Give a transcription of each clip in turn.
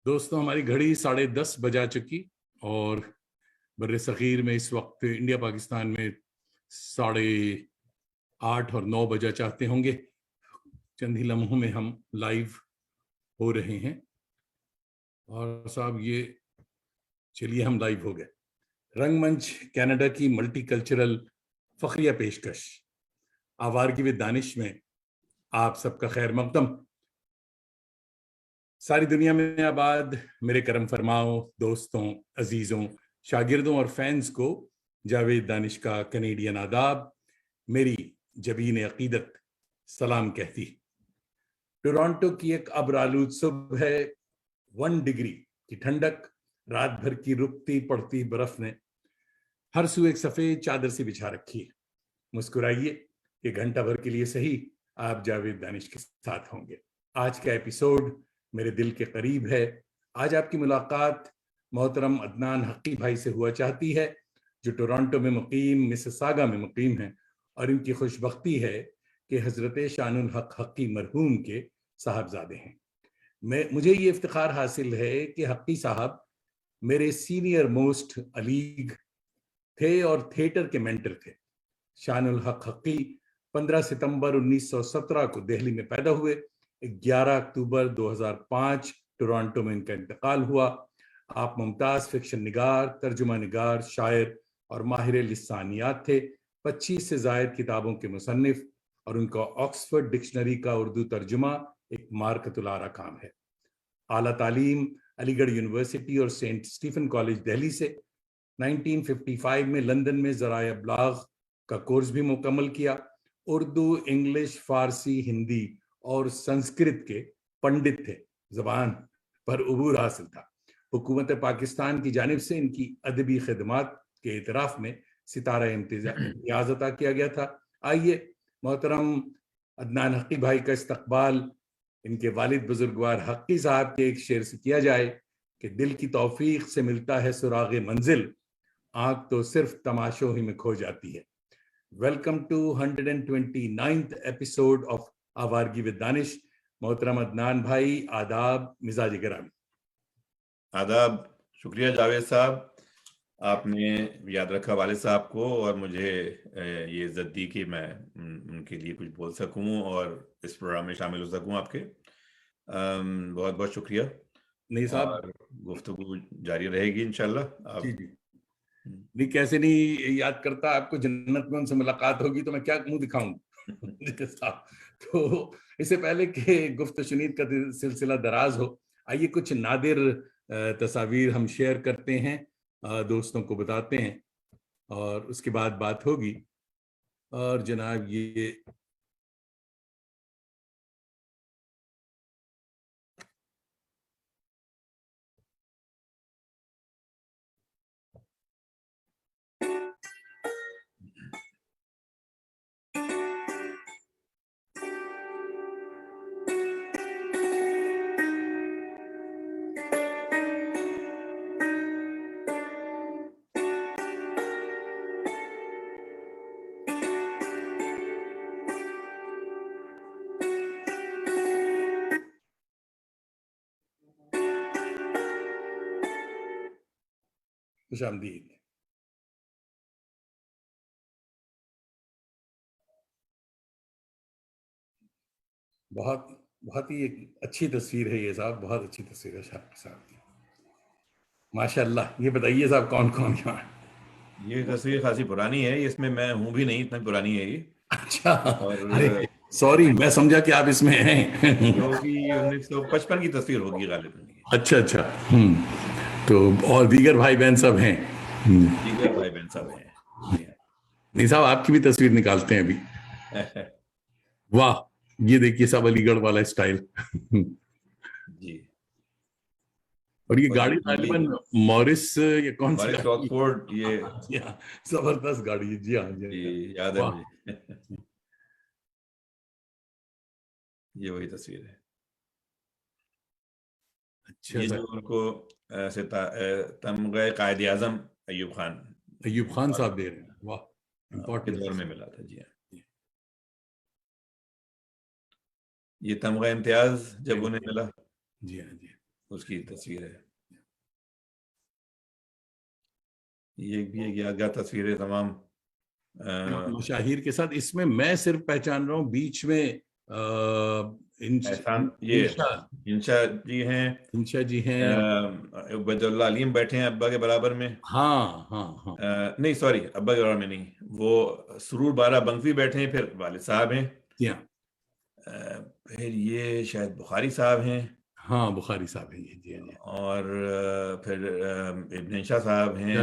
دوستوں، ہماری گھڑی 10:30 بجا چکی اور بر صغیر میں اس وقت انڈیا پاکستان میں 8:30 اور 9 بجا چاہتے ہوں گے۔ چند ہی لمحوں میں ہم لائیو ہو رہے ہیں اور صاحب یہ چلیے ہم لائیو ہو گئے۔ رنگ منچ کینیڈا کی ملٹی کلچرل فخریہ پیشکش آوارگی و دانش میں آپ سب کا خیر مقدم۔ ساری دنیا میں آباد میرے کرم فرماؤ دوستوں، عزیزوں، شاگردوں اور فینز کو جاوید دانش کا کینیڈین آداب، میری جبین عقیدت سلام کہتی۔ ٹورانٹو کی ایک ابرآلود صبح ہے، 1 ڈگری کی ٹھنڈک، رات بھر کی رکتی پڑتی برف نے ہر سو ایک سفید چادر سے بچھا رکھی ہے۔ مسکرائیے کہ گھنٹہ بھر کے لیے صحیح آپ جاوید دانش کے ساتھ ہوں گے۔ آج کا ایپیسوڈ میرے دل کے قریب ہے۔ آج آپ کی ملاقات محترم عدنان حقی بھائی سے ہوا چاہتی ہے، جو ٹورانٹو میں مقیم، مسیساگا میں مقیم ہیں، اور ان کی خوش بختی ہے کہ حضرت شان الحق حقی مرحوم کے صاحبزادے ہیں۔ مجھے یہ افتخار حاصل ہے کہ حقی صاحب میرے سینئر موسٹ علیگ تھے اور تھیٹر کے مینٹر تھے۔ شان الحق حقی 15 ستمبر 1917 کو دہلی میں پیدا ہوئے۔ 11 اکتوبر 2005 ٹورانٹو میں ان کا انتقال ہوا۔ آپ ممتاز فکشن نگار، ترجمہ نگار، شاعر اور ماہر لسانیات تھے۔ 25 سے زائد کتابوں کے مصنف، اور ان کا آکسفورڈ ڈکشنری کا اردو ترجمہ ایک مارکۃ العارہ کام ہے۔ اعلیٰ تعلیم علی گڑھ یونیورسٹی اور سینٹ اسٹیفن کالج دہلی سے۔ 1955 میں لندن میں ذرائع ابلاغ کا کورس بھی مکمل کیا۔ اردو، انگلش، فارسی، ہندی اور سنسکرت کے پنڈت تھے، زبان پر عبور حاصل تھا۔ حکومت پاکستان کی جانب سے ان کی ادبی خدمات کے اعتراف میں ستارہ امتیاز عطا کیا گیا تھا۔ آئیے محترم عدنان حقی بھائی کا استقبال ان کے والد بزرگوار حقی صاحب کے ایک شعر سے کیا جائے کہ دل کی توفیق سے ملتا ہے سراغ منزل، آنکھ تو صرف تماشوں ہی میں کھو جاتی ہے۔ Welcome to 129th episode of Awargi with Danish. محترم عدنان بھائی، آداب، مزاج گرامی۔ آداب، شکریہ جاوید صاحب، آپ نے یاد رکھا والد صاحب کو اور مجھے یہ عزت دی کہ میں ان کے لیے کچھ بول سکوں اور اس پروگرام میں شامل ہو سکوں۔ آپ کے بہت بہت شکریہ۔ نہیں صاحب، اور گفتگو جاری رہے گی انشاءاللہ۔ جی نہیں، کیسے نہیں یاد کرتا آپ کو، جنت میں ان سے ملاقات ہوگی تو میں کیا منہ دکھاؤں تو اس سے پہلے کہ گفت و شنید کا سلسلہ دراز ہو، آئیے کچھ نادر تصاویر ہم شیئر کرتے ہیں، دوستوں کو بتاتے ہیں، اور اس کے بعد بات ہوگی۔ اور جناب یہ خوش آمدید۔ بہت ہی ایک اچھی تصویر ہے یہ صاحب، بہت اچھی تصویر ہے صاحب کی، ماشاء اللہ۔ یہ بتائیے صاحب کون کون یہاں ہے؟ یہ تصویر خاصی پرانی ہے، اس میں میں ہوں بھی نہیں، اتنا پرانی ہے یہ۔ اچھا، اور سوری، میں سمجھا کہ آپ اس میں ہیں۔ جو کہ 1955 کی تصویر ہوگی غالباً۔ اچھا، تو اور دیگر بھائی بہن سب ہیں؟ دیگر بھائی بہن سب ہیں۔ نہیں صاحب، آپ کی بھی تصویر نکالتے ہیں ابھی۔ واہ، یہ دیکھیے صاحب علی گڑھ والا اسٹائل۔ جی، اور یہ گاڑی غالباً موریس، یہ کون سی مورس آکسفورڈ، یہ زبردست گاڑی ہے۔ جی ہاں، یاد ہے مجھے۔ یہ وہی تصویر ہے۔ اچھا، یہ جو ان کو تمغہ قائد اعظم ایوب خان صاحب دے رہے ہیں، واہ، کے دور میں ملا تھا۔ جی ہاں، یہ تمغہ امتیاز جب انہیں ملا۔ جی ہاں، اس کی تصویر ہے. یہ بھی ایک یادگار تصویر ہے تمام مشاہیر کے ساتھ. اس میں میں صرف پہچان رہا ہوں بیچ میں احسان یہ انشا جی ہیں, انشا جی ہیں, عبید اللہ علیم بیٹھے ہیں ابا کے برابر میں. ہاں ہاں ہاں, نہیں سوری, ابا کے برابر میں نہیں, وہ سرور بارہ بنگوی بیٹھے ہیں, پھر والد صاحب ہیں, جی ہاں, پھر یہ شاید بخاری صاحب ہیں, ہاں بخاری صاحب ہیں یہ, جی جی, اور پھر ابن انشا صاحب ہیں.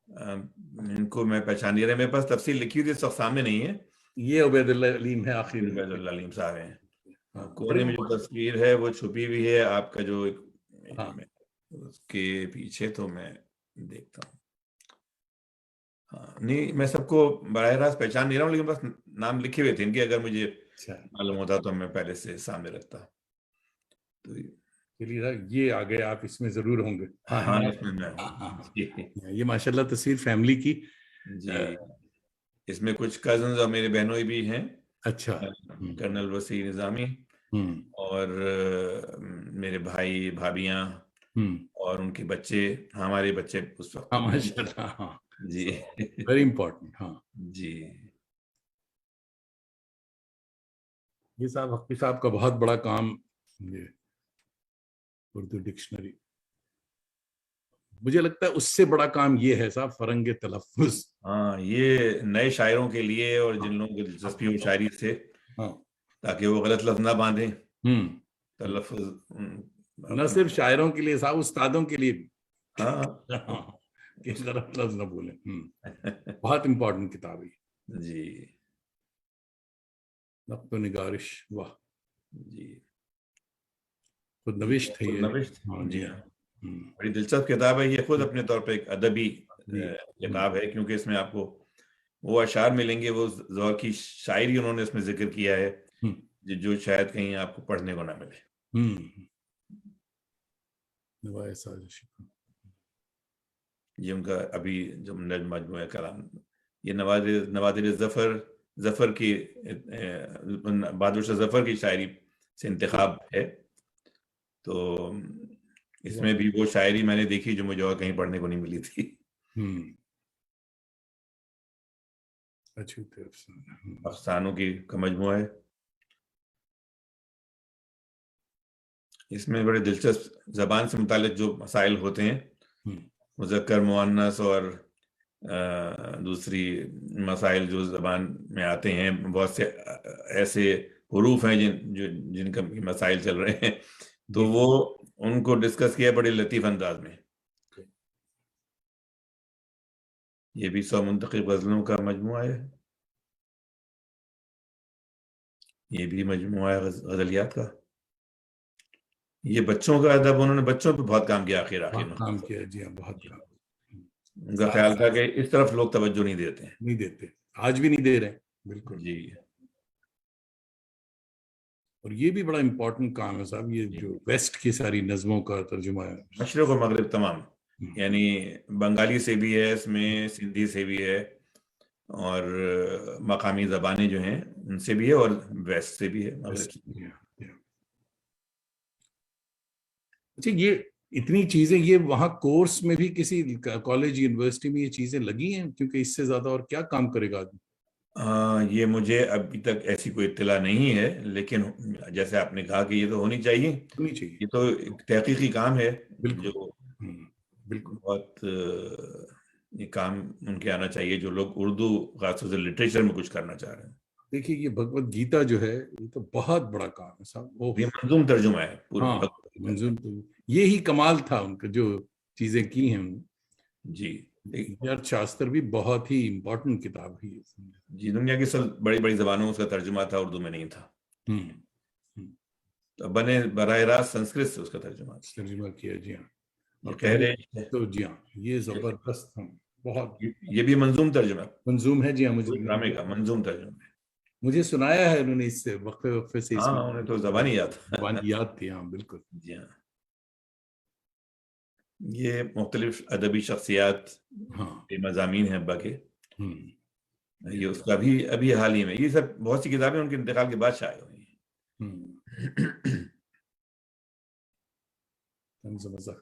ان کو میں پہچان نہیں رہا, میرے پاس تفصیل لکھی ہوئی تھی, سب سامنے نہیں ہے. یہ عبید اللہ علیم ہے آخر میں, عبید اللہ علیم صاحب ہیں. ہاں, کونے میں جو تصویر ہے وہ چھپی ہوئی ہے آپ کا, جو ہاں, اس کے پیچھے تو میں دیکھتا ہوں. ہاں نہیں, میں سب کو براہ راست پہچان نہیں رہا ہوں, لیکن بس نام لکھے ہوئے تھے ان کے, اگر مجھے معلوم ہوتا تو میں پہلے سے سامنے رکھتا. تو چلیے یہ آ گئے, آپ اس میں ضرور ہوں گے. ہاں اس میں میں ہوں. یہ ماشاءاللہ تصویر فیملی کی. جی, اس میں کچھ کزنز اور میرے بہنوئی بھی ہیں. اچھا, کرنل وسیع نظامی اور میرے بھائی بھابیاں اور ان کے بچے, ہمارے بچے اس وقت. ماشاءاللہ, ہاں جی ویری امپورٹنٹ. ہاں جی, یہ صاحب حقی صاحب کا بہت بڑا کام, یہ اردو ڈکشنری, مجھے لگتا ہے اس سے بڑا کام یہ ہے صاحب, فرنگ تلفظ. ہاں, یہ نئے شاعروں کے لیے اور جن لوگوں کی دلچسپی ہو شاعری سے, تاکہ وہ غلط لفظ نہ باندھیں. تلفظ نہ صرف شاعروں کے لیے صاحب, استادوں کے لیے بھی, ہاں کہ غلط لفظ نہ بولیں. بہت امپورٹنٹ کتاب ہے جی. نقد و نگارش, واہ, جی خود نوشت ہے یہ. نوشت, جی ہاں, بڑی دلچسپ کتاب ہے یہ, خود اپنے طور پہ ایک ادبی کتاب ہے, کیونکہ اس میں آپ کو وہ اشعار ملیں گے, وہ ذوق کی شاعری انہوں نے اس میں ذکر کیا ہے, جو شاید کہیں آپ کو پڑھنے کو نہ ملے. یہ ان کا ابھی جو مجموعہ کلام, یہ نوادر ظفر کی, بہادر شاہ ظفر کی شاعری سے انتخاب ہے. تو اس میں بھی وہ شاعری میں نے دیکھی جو مجھے اور کہیں پڑھنے کو نہیں ملی تھی. افسانوں کی کا مجموعہ ہے. اس میں بڑے دلچسپ زبان سے متعلق جو مسائل ہوتے ہیں, مذکر مؤنث اور دوسری مسائل جو زبان میں آتے ہیں, بہت سے ایسے حروف ہیں جن کا مسائل چل رہے ہیں, تو وہ ان کو ڈسکس کیا بڑے لطیف انداز میں. یہ بھی 100 منتخب غزلوں کا مجموعہ ہے. یہ بھی مجموعہ ہے غزلیات کا. یہ بچوں کا ادب, انہوں نے بچوں پہ بہت کام کیا آخر میں. کام کیا, جی ہاں, بہت کام. ان کا خیال تھا کہ اس طرف لوگ توجہ نہیں دیتے ہیں. نہیں دیتے, آج بھی نہیں دے رہے. بالکل جی. اور یہ بھی بڑا امپورٹنٹ کام ہے صاحب, یہ جو ویسٹ کی ساری نظموں کا ترجمہ ہے, مشرق و مغرب تمام, یعنی بنگالی سے بھی ہے اس میں, سندھی سے بھی ہے, اور مقامی زبانیں جو ہیں ان سے بھی ہے, اور ویسٹ سے بھی ہے, مغرب سے بھی ہے. اچھا, یہ اتنی چیزیں, یہ وہاں کورس میں بھی کسی کالج یونیورسٹی میں یہ چیزیں لگی ہیں, کیونکہ اس سے زیادہ اور کیا کام کرے گا آدمی. یہ مجھے ابھی تک ایسی کوئی اطلاع نہیں ہے, لیکن جیسے آپ نے کہا کہ یہ تو ہونی چاہیے, یہ تو ایک تحقیقی کام ہے. بالکل, جو بالکل بہت یہ کام ان کے آنا چاہیے جو لوگ اردو خاص طور سے لٹریچر میں کچھ کرنا چاہ رہے ہیں. دیکھیے یہ بھگوت گیتا جو ہے, یہ تو بہت بڑا کام ہے صاحب. یہ منظوم ترجمہ ہے پورا. منظوم, یہی کمال تھا ان کا جو چیزیں کی ہیں. جی, شاستر بھی بہت ہی امپورٹنٹ کتاب ہے. جی, دنیا کی سب بڑی بڑی زبانوں اس کا ترجمہ تھا, اردو میں نہیں تھا. تو بنے براہ راست سنسکرت سے اس کا ترجمہ کیا. جی ہاں, اور کہہ رہے تو جی ہاں, یہ زبردست ہم بہت. یہ بھی منظوم ترجمہ منظوم ہے. جی ہاں, مجھے ڈرامے کا منظوم ترجمہ ہے. مجھے سنایا ہے انہوں نے, اس سے وقفے وقفے سے. ہاں, انہیں تو زبانی یاد تھی. ہاں بالکل. جی ہاں, یہ مختلف ادبی شخصیات کے مضامین ہیں ابا کے. یہ اس کا بھی ابھی حال ہی میں, یہ سب بہت سی کتابیں ان کے انتقال کے بعد شائع ہوئی ہیں. طنز و مزاح.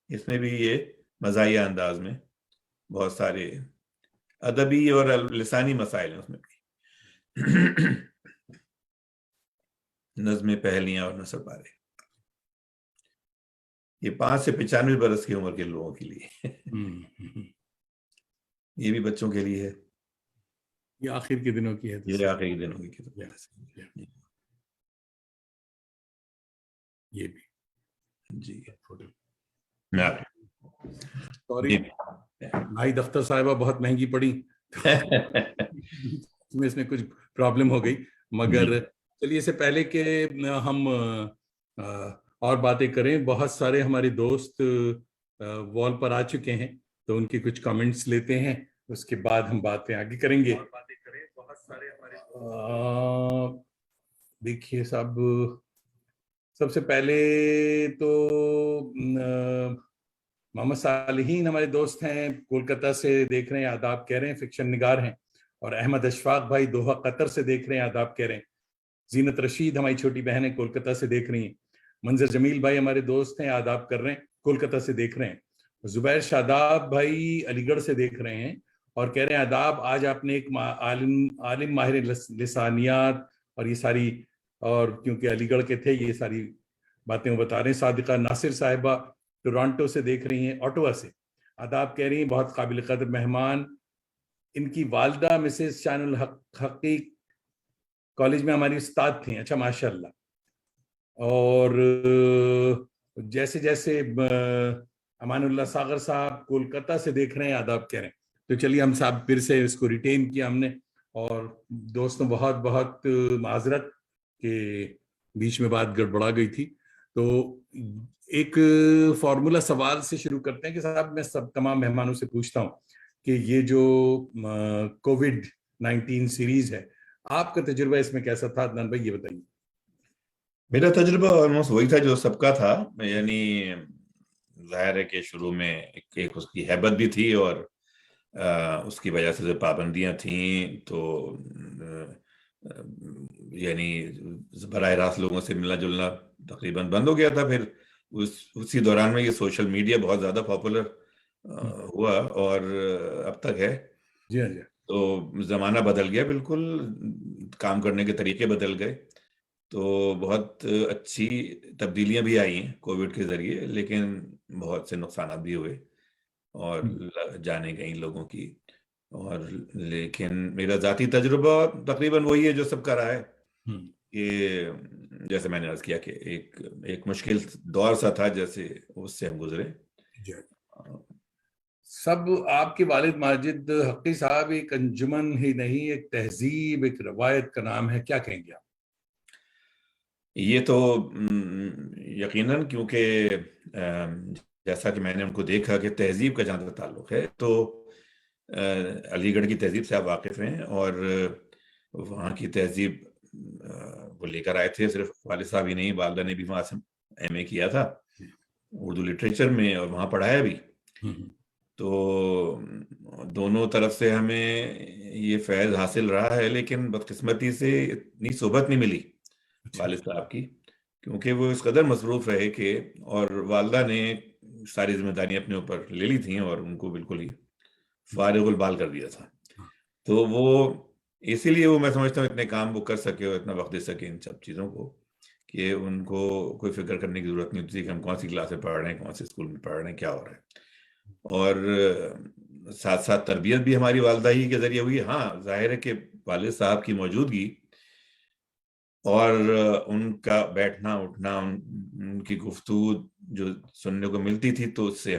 اس میں بھی یہ مزاحیہ انداز میں بہت سارے ادبی اور لسانی مسائل ہیں اس میں بھی. نظم پہلیاں اور نثر پارے، یہ 5 سے 95 برس کی عمر کے لوگوں کے لیے. یہ بھی بچوں کے لیے ہے، یہ آخر کے دنوں کی ہے. یہ آخری دنوں کی کتاب. یہ بھی جی سوری بھائی دفتر صاحبہ بہت مہنگی پڑی، اس میں کچھ پرابلم ہو گئی. مگر چلیے اس سے پہلے کہ ہم اور باتیں کریں، بہت سارے ہمارے دوست وال پر آ چکے ہیں تو ان کے کچھ کامنٹس لیتے ہیں، اس کے بعد ہم باتیں آگے کریں گے. دیکھیے صاحب، سب سے پہلے تو محمد صالحین ہمارے دوست ہیں، کولکتہ سے دیکھ رہے ہیں، آداب کہہ رہے ہیں، فکشن نگار ہیں. اور احمد اشفاق بھائی دوحہ قطر سے دیکھ رہے ہیں، آداب کہہ رہے ہیں. زینت رشید ہماری چھوٹی بہن ہے، کولکتہ سے دیکھ رہی ہیں. منظر جمیل بھائی ہمارے دوست ہیں، آداب کر رہے ہیں، کولکتہ سے دیکھ رہے ہیں. زبیر شاداب بھائی علی گڑھ سے دیکھ رہے ہیں اور کہہ رہے ہیں آداب، آج آپ نے ایک عالم ماہر لسانیات اور یہ ساری، اور کیونکہ علی گڑھ کے تھے یہ ساری باتیں وہ بتا رہے ہیں. صادقہ ناصر صاحبہ ٹورانٹو سے دیکھ رہی ہیں، آٹوا سے، آداب کہہ رہی ہیں، بہت قابل قدر مہمان. ان کی والدہ مسز شان الحقیق کالج میں ہماری استاد تھیں. اچھا ماشاء اللہ. اور جیسے جیسے امان اللہ ساغر صاحب کولکتہ سے دیکھ رہے ہیں، آداب کہہ رہے ہیں. تو چلیے ہم صاحب پھر سے اس کو ریٹین کیا ہم نے. اور دوستوں بہت بہت معذرت کہ بیچ میں بات گڑبڑا گئی تھی. تو ایک فارمولا سوال سے شروع کرتے ہیں کہ صاحب میں سب تمام مہمانوں سے پوچھتا ہوں کہ یہ جو کووڈ-19 سیریز ہے، آپ کا تجربہ اس میں کیسا تھا؟ عدنان بھائی یہ بتائیے. میرا تجربہ آلموسٹ وہی تھا جو سب کا تھا. یعنی ظاہر ہے کہ شروع میں ایک اس کی ہیبت بھی تھی اور اس کی وجہ سے جو پابندیاں تھیں تو یعنی براہ راست لوگوں سے ملنا جلنا تقریباً بند ہو گیا تھا. پھر اسی دوران میں یہ سوشل میڈیا بہت زیادہ پاپولر ہوا اور اب تک ہے. جی ہاں جی. تو زمانہ بدل گیا، بالکل کام کرنے کے طریقے بدل گئے. تو بہت اچھی تبدیلیاں بھی آئی ہیں کووڈ کے ذریعے، لیکن بہت سے نقصانات بھی ہوئے اور جانیں گئیں لوگوں کی. اور لیکن میرا ذاتی تجربہ تقریباً وہی ہے جو سب کا رہا ہے کہ جیسے میں نے عرض کیا کہ ایک مشکل دور سا تھا، جیسے اس سے ہم گزرے. سب آپ کے والد ماجد حقی صاحب ایک انجمن ہی نہیں، ایک تہذیب، ایک روایت کا نام ہے، کیا کہیں گے آپ؟ یہ تو یقیناً، کیونکہ جیسا کہ میں نے ان کو دیکھا کہ تہذیب کا جہاں تک تعلق ہے تو علی گڑھ کی تہذیب سے آپ واقف ہیں، اور وہاں کی تہذیب وہ لے کر آئے تھے. صرف والد صاحب ہی نہیں، والدہ نے بھی وہاں سے ایم اے کیا تھا اردو لٹریچر میں اور وہاں پڑھایا بھی. تو دونوں طرف سے ہمیں یہ فیض حاصل رہا ہے، لیکن بدقسمتی سے اتنی صحبت نہیں ملی والد صاحب کی، کیونکہ وہ اس قدر مصروف رہے کہ، اور والدہ نے ساری ذمہ داریاں اپنے اوپر لے لی تھیں اور ان کو بالکل ہی فارغ البال کر دیا تھا. تو وہ اسی لیے وہ میں سمجھتا ہوں اتنے کام وہ کر سکے اور اتنا وقت دے سکے ان سب چیزوں کو کہ ان کو کوئی فکر کرنے کی ضرورت نہیں ہوتی کہ ہم کون سی کلاس میں پڑھ رہے ہیں، کون سے اسکول میں پڑھ رہے ہیں، کیا ہو رہا ہے. اور ساتھ ساتھ تربیت بھی ہماری والدہ ہی کے ذریعے ہوئی. ہاں ظاہر ہے کہ والد صاحب کی موجودگی اور ان کا بیٹھنا اٹھنا، ان کی گفتگو جو سننے کو ملتی تھی، تو اس سے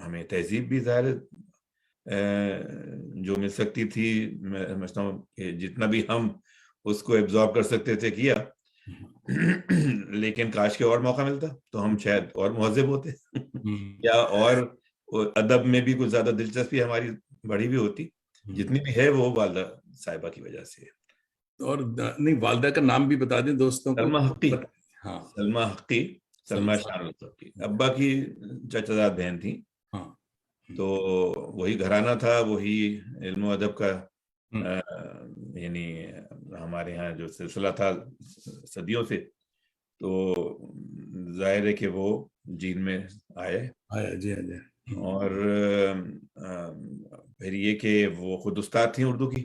ہمیں تہذیب بھی ظاہر جو مل سکتی تھی. میں سمجھتا ہوں کہ جتنا بھی ہم اس کو ایبزارب کر سکتے تھے کیا، لیکن کاش کے اور موقع ملتا تو ہم شاید اور مہذب ہوتے یا اور ادب میں بھی کچھ زیادہ دلچسپی ہماری بڑھی بھی ہوتی. جتنی بھی ہے وہ والدہ صاحبہ کی وجہ سے. اور نہیں، والدہ کا نام بھی بتا دیں دوستوں کو. سلمہ حقی. ہاں، سلمہ حقی، سلمہ شان الحقی ابا کی چچا زاد بہن تھی. تو وہی گھرانہ تھا، وہی علم و ادب کا یعنی ہمارے ہاں جو سلسلہ تھا صدیوں سے. تو ظاہر ہے کہ وہ جین میں آئے آیا جی ہاں جی اور پھر یہ کہ وہ خود استاد تھیں اردو کی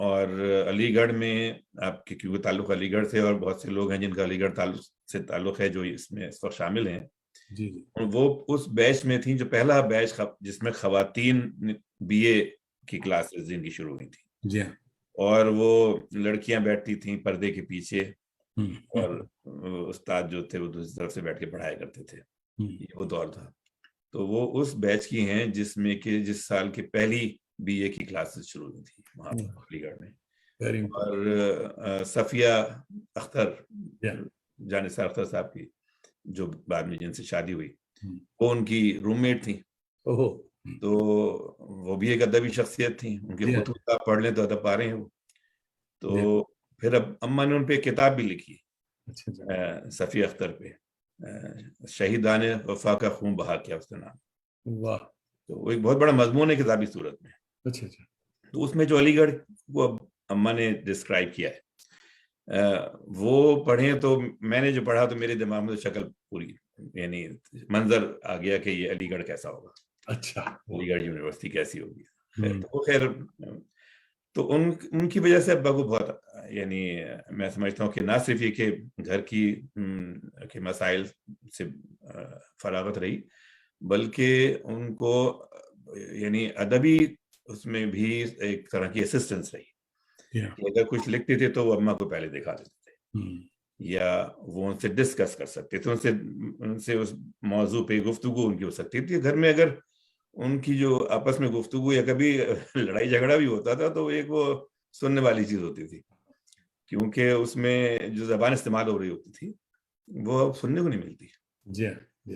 اور علی گڑھ میں آپ کے کیونکہ تعلق علی گڑھ سے اور بہت سے لوگ ہیں جن کا علی گڑھ سے تعلق ہے جو اس میں اس وقت شامل ہیں جی وہ اس بیچ میں تھیں جو پہلا بیچ جس میں خواتین بی اے کی کلاسز جن کی شروع ہوئی تھی جی ہاں اور وہ لڑکیاں بیٹھتی تھیں پردے کے پیچھے اور استاد جو تھے وہ دوسری طرف سے بیٹھ کے پڑھایا کرتے تھے یہ وہ دور تھا تو وہ اس بیچ کی ہیں جس میں کہ جس سال کی پہلی بی اے کی کلاسز شروع ہوئی تھی وہاں پر علی گڑھ میں اور صفیہ اختر جانثار اختر صاحب کی جو بعد میں جن سے شادی ہوئی وہ ان کی روم میٹ تھیں تو وہ بھی ایک ادبی شخصیت تھیں ان کے خطوط آپ پڑھ لیں تو ادب پا رہے ہیں وہ تو پھر اب اماں نے ان پہ کتاب بھی لکھی صفیہ اختر پہ شہیدان وفا کا خون بہا کیا اس کا نام واہ تو وہ ایک بہت بڑا مضمون ہے کتابی صورت میں اچھا تو اس میں جو علی گڑھ کو اب اماں نے ڈسکرائب کیا ہے وہ پڑھیں تو میں نے جو پڑھا تو میرے دماغ میں شکل پوری یعنی منظر آ گیا کہ یہ علی گڑھ کیسا ہوگا اچھا علی گڑھ یونیورسٹی کیسی ہوگی تو خیر تو ان کی وجہ سے ابا کو بہت یعنی میں سمجھتا ہوں کہ نہ صرف یہ کہ گھر کی مسائل سے فراغت رہی بلکہ ان کو یعنی ادبی اس میں بھی ایک طرح کی اسسٹنس رہی کہ اگر کچھ لکھتے تھے تو وہ اماں کو پہلے دکھا دیتے تھے یا وہ ان سے ڈسکس کر سکتے تھے ان سے اس موضوع پہ گفتگو ان کی ہو سکتی تھی گھر میں اگر ان کی جو آپس میں گفتگو یا کبھی لڑائی جھگڑا بھی ہوتا تھا تو ایک وہ سننے والی چیز ہوتی تھی کیونکہ اس میں جو زبان استعمال ہو رہی ہوتی تھی وہ سننے کو نہیں ملتی جی جی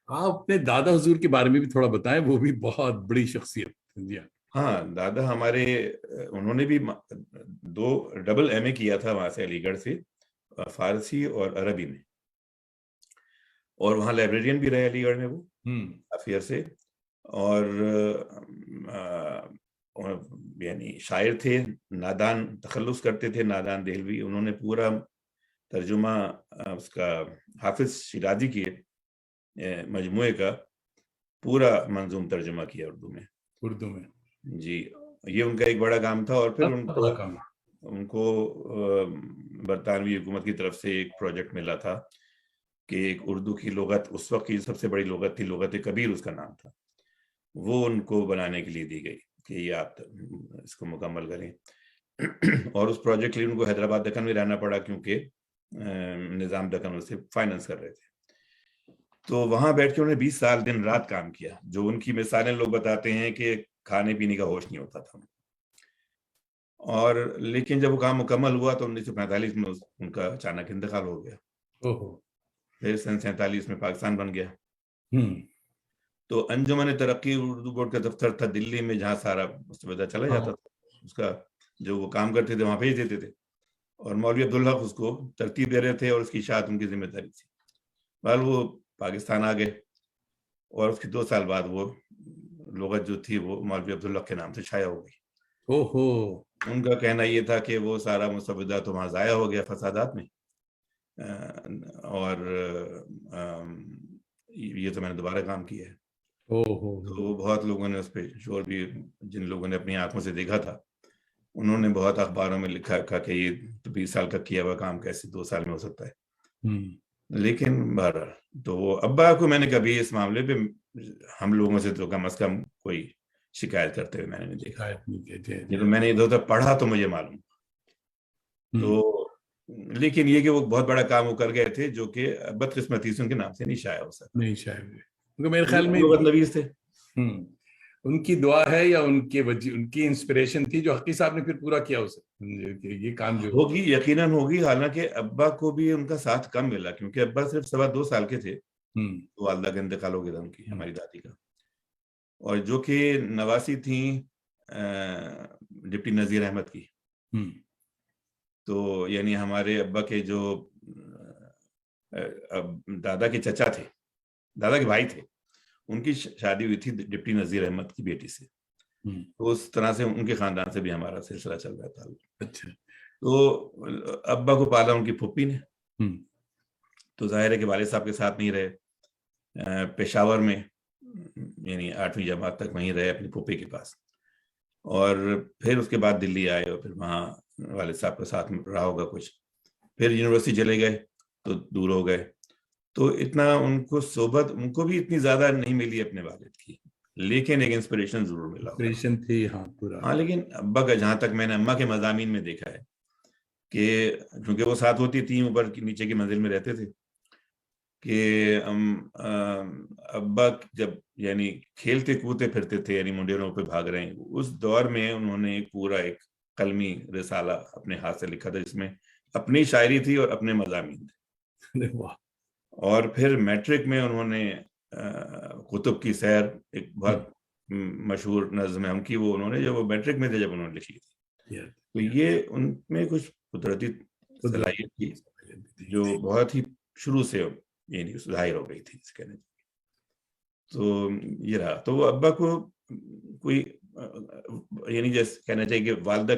آپ اپنے دادا حضور کے بارے میں بھی تھوڑا بتائیں وہ بھی بہت بڑی شخصیت جی ہاں دادا ہمارے انہوں نے بھی 2 ڈبل ایم اے کیا تھا وہاں سے علی گڑھ سے فارسی اور عربی میں اور وہاں لائبریرین بھی رہے علی گڑھ میں وہ کافی عرصے اور یعنی شاعر تھے نادان تخلص کرتے تھے نادان دہلوی انہوں نے پورا ترجمہ اس کا حافظ شیرازی کی مجموعے کا پورا منظوم ترجمہ کیا اردو میں جی یہ ان کا ایک بڑا کام تھا اور پھر ان کو برطانوی حکومت کی طرف سے ایک پروجیکٹ ملا تھا کہ ایک اردو کی لغت اس وقت کی سب سے بڑی لغت تھی لغت کبیر اس کا نام تھا وہ ان کو بنانے کے لیے دی گئی کہ یہ آپ اس کو مکمل کریں اور اس پروجیکٹ کے لیے ان کو حیدرآباد دکن میں رہنا پڑا کیونکہ نظام دکن اسے فائننس کر رہے تھے تو وہاں بیٹھ کے انہوں نے 20 سال دن رات کام کیا جو ان کی مثالیں لوگ بتاتے ہیں کہ کھانے پینے کا ہوش نہیں ہوتا تھا اور لیکن جب وہ کام مکمل ہوا تو 1945 میں ان کا اچانک انتقال ہو گیا پھر 1947 میں پاکستان بن گیا تو انجمن ترقی اردو بورڈ کا دفتر تھا دلی میں جہاں سارا مستفیدہ چلا جاتا تھا اس کا جو وہ کام کرتے تھے وہاں بھیج دیتے تھے اور مولوی عبدالحق اس کو ترتیب دے رہے تھے اور اس کی اشاعت ان کی ذمہ داری تھی بہرحال وہ پاکستان آ گئے اور اس کے 2 سال بعد وہ لغت جو تھی وہ مولوی عبدالحق کے نام سے شائع ہو گئی ان کا کہنا یہ تھا کہ وہ سارا مستفیدہ تو وہاں ضائع ہو گیا فسادات میں اور یہ تو میں نے دوبارہ کام کیا ہے تو بہت لوگوں نے اس پہ شور بھی جن لوگوں نے اپنی آنکھوں سے دیکھا تھا انہوں نے بہت اخباروں میں لکھا کہ یہ 20 سال کا کیا ہوا کام کیسے 2 سال میں ہو سکتا ہے لیکن بہرحال تو وہ ابا کو میں نے کبھی اس معاملے پہ ہم لوگوں سے تو کم از کم کوئی شکایت کرتے ہوئے میں نے نہیں دیکھا یہ تو میں نے ادھر ادھر پڑھا تو مجھے معلوم تو لیکن یہ کہ وہ بہت بڑا کام وہ کر گئے تھے جو کہ بدقسمتی سے ان کے نام سے نہیں شائع ہو سکتا نہیں شائع ہوئے میرے خیال میں نویس تھے ان کی دعا ہے یا ان کی انسپریشن تھی جو حقی صاحب نے پھر پورا کیا اسے یہ کام جو ہوگی یقیناً ہوگی حالانکہ ابا کو بھی ان کا ساتھ کم ملا کیونکہ ابا صرف 2.25 سال کے تھے تو والدہ کا انتقال ہو گیا ان کی ہماری دادی کا اور جو کہ نواسی تھیں ڈپٹی نذیر احمد کی تو یعنی ہمارے ابا کے جو دادا کے چچا تھے دادا کے بھائی تھے ان کی شادی ہوئی تھی ڈپٹی نذیر احمد کی بیٹی سے تو اس طرح سے ان کے خاندان سے بھی ہمارا سلسلہ چل رہا تھا اچھا تو ابا کو پالا ان کی پھوپھی نے تو ظاہر ہے کہ والد صاحب کے ساتھ نہیں رہے, پشاور میں یعنی 8ویں جماعت تک وہیں رہے اپنی پھوپھی کے پاس, اور پھر اس کے بعد دلی آئے اور پھر وہاں والد صاحب کے ساتھ رہا ہوگا کچھ, پھر یونیورسٹی چلے گئے تو دور ہو گئے, تو اتنا ان کو صحبت ان کو بھی اتنی زیادہ نہیں ملی اپنے والد کی, لیکن ایک انسپریشن ضرور ملا. انسپریشن تھی, ہاں پورا. ہاں, لیکن ابا کا جہاں تک میں نے اماں کے مضامین میں دیکھا ہے کہ کیونکہ وہ ساتھ ہوتی تھیں, اوپر نیچے کی منزل میں رہتے تھے, کہ ابا جب یعنی کھیلتے کودتے پھرتے تھے, یعنی منڈیروں پہ بھاگ رہے ہیں, اس دور میں انہوں نے ایک پورا ایک قلمی رسالہ اپنے ہاتھ سے لکھا تھا جس میں اپنی شاعری تھی اور اپنے مضامین تھے. اور پھر میٹرک میں انہوں نے کتب کی سیر, ایک بہت مشہور نظم ہے ان کی, وہ انہوں نے جب وہ میٹرک میں تھے جب انہوں نے لکھی تھی, تو یہ ان میں کچھ قدرتی صلاحیت تھی جو بہت ہی شروع سے یعنی ظاہر ہو گئی تھی کہنے. تو یہ رہا, تو وہ ابا کو کوئی یعنی جیسے کہنا چاہیے کہ والدہ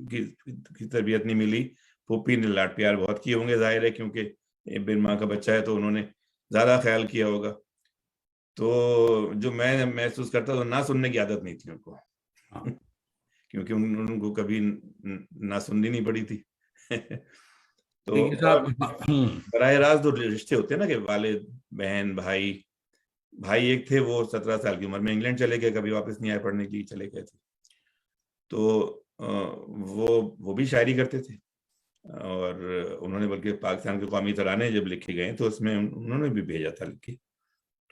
کی تربیت نہیں ملی, پھوپھی نے لاڈ پیار بہت کیے ہوں گے, ظاہر ہے کیونکہ بن ماں کا بچہ ہے تو انہوں نے زیادہ خیال کیا ہوگا. تو جو میں محسوس کرتا تو نہ سننے کی عادت نہیں تھی ان کو, کیونکہ ان کو کبھی نہ سننی نہیں پڑی تھی. تو براہ راست جو رشتے ہوتے ہیں نا کہ والد بہن بھائی ایک تھے, وہ 17 سال کی عمر میں انگلینڈ چلے گئے, کبھی واپس نہیں آئے پڑھنے کے لیے چلے گئے تھے, تو وہ بھی شاعری کرتے تھے, اور انہوں نے بلکہ پاکستان کے قومی ترانے جب لکھے گئے تو اس میں انہوں نے بھی بھیجا تھا لکھ کے,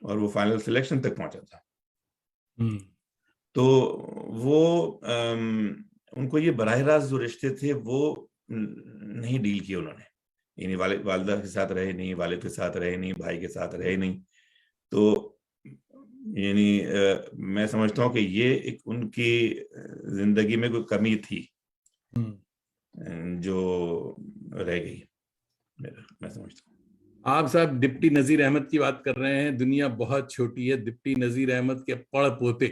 اور وہ فائنل سلیکشن تک پہنچا تھا. تو وہ ان کو یہ براہ راست جو رشتے تھے وہ نہیں ڈیل کیے انہوں نے, یعنی والدہ کے ساتھ رہے نہیں, والد کے ساتھ رہے نہیں, بھائی کے ساتھ رہے نہیں. تو یعنی میں سمجھتا ہوں کہ یہ ایک ان کی زندگی میں کوئی کمی تھی جو رہ گئی, میں سمجھتا ہوں. آپ صاحب ڈپٹی نذیر احمد کی بات کر رہے ہیں, دنیا بہت چھوٹی ہے. ڈپٹی نذیر احمد کے پڑ پوتے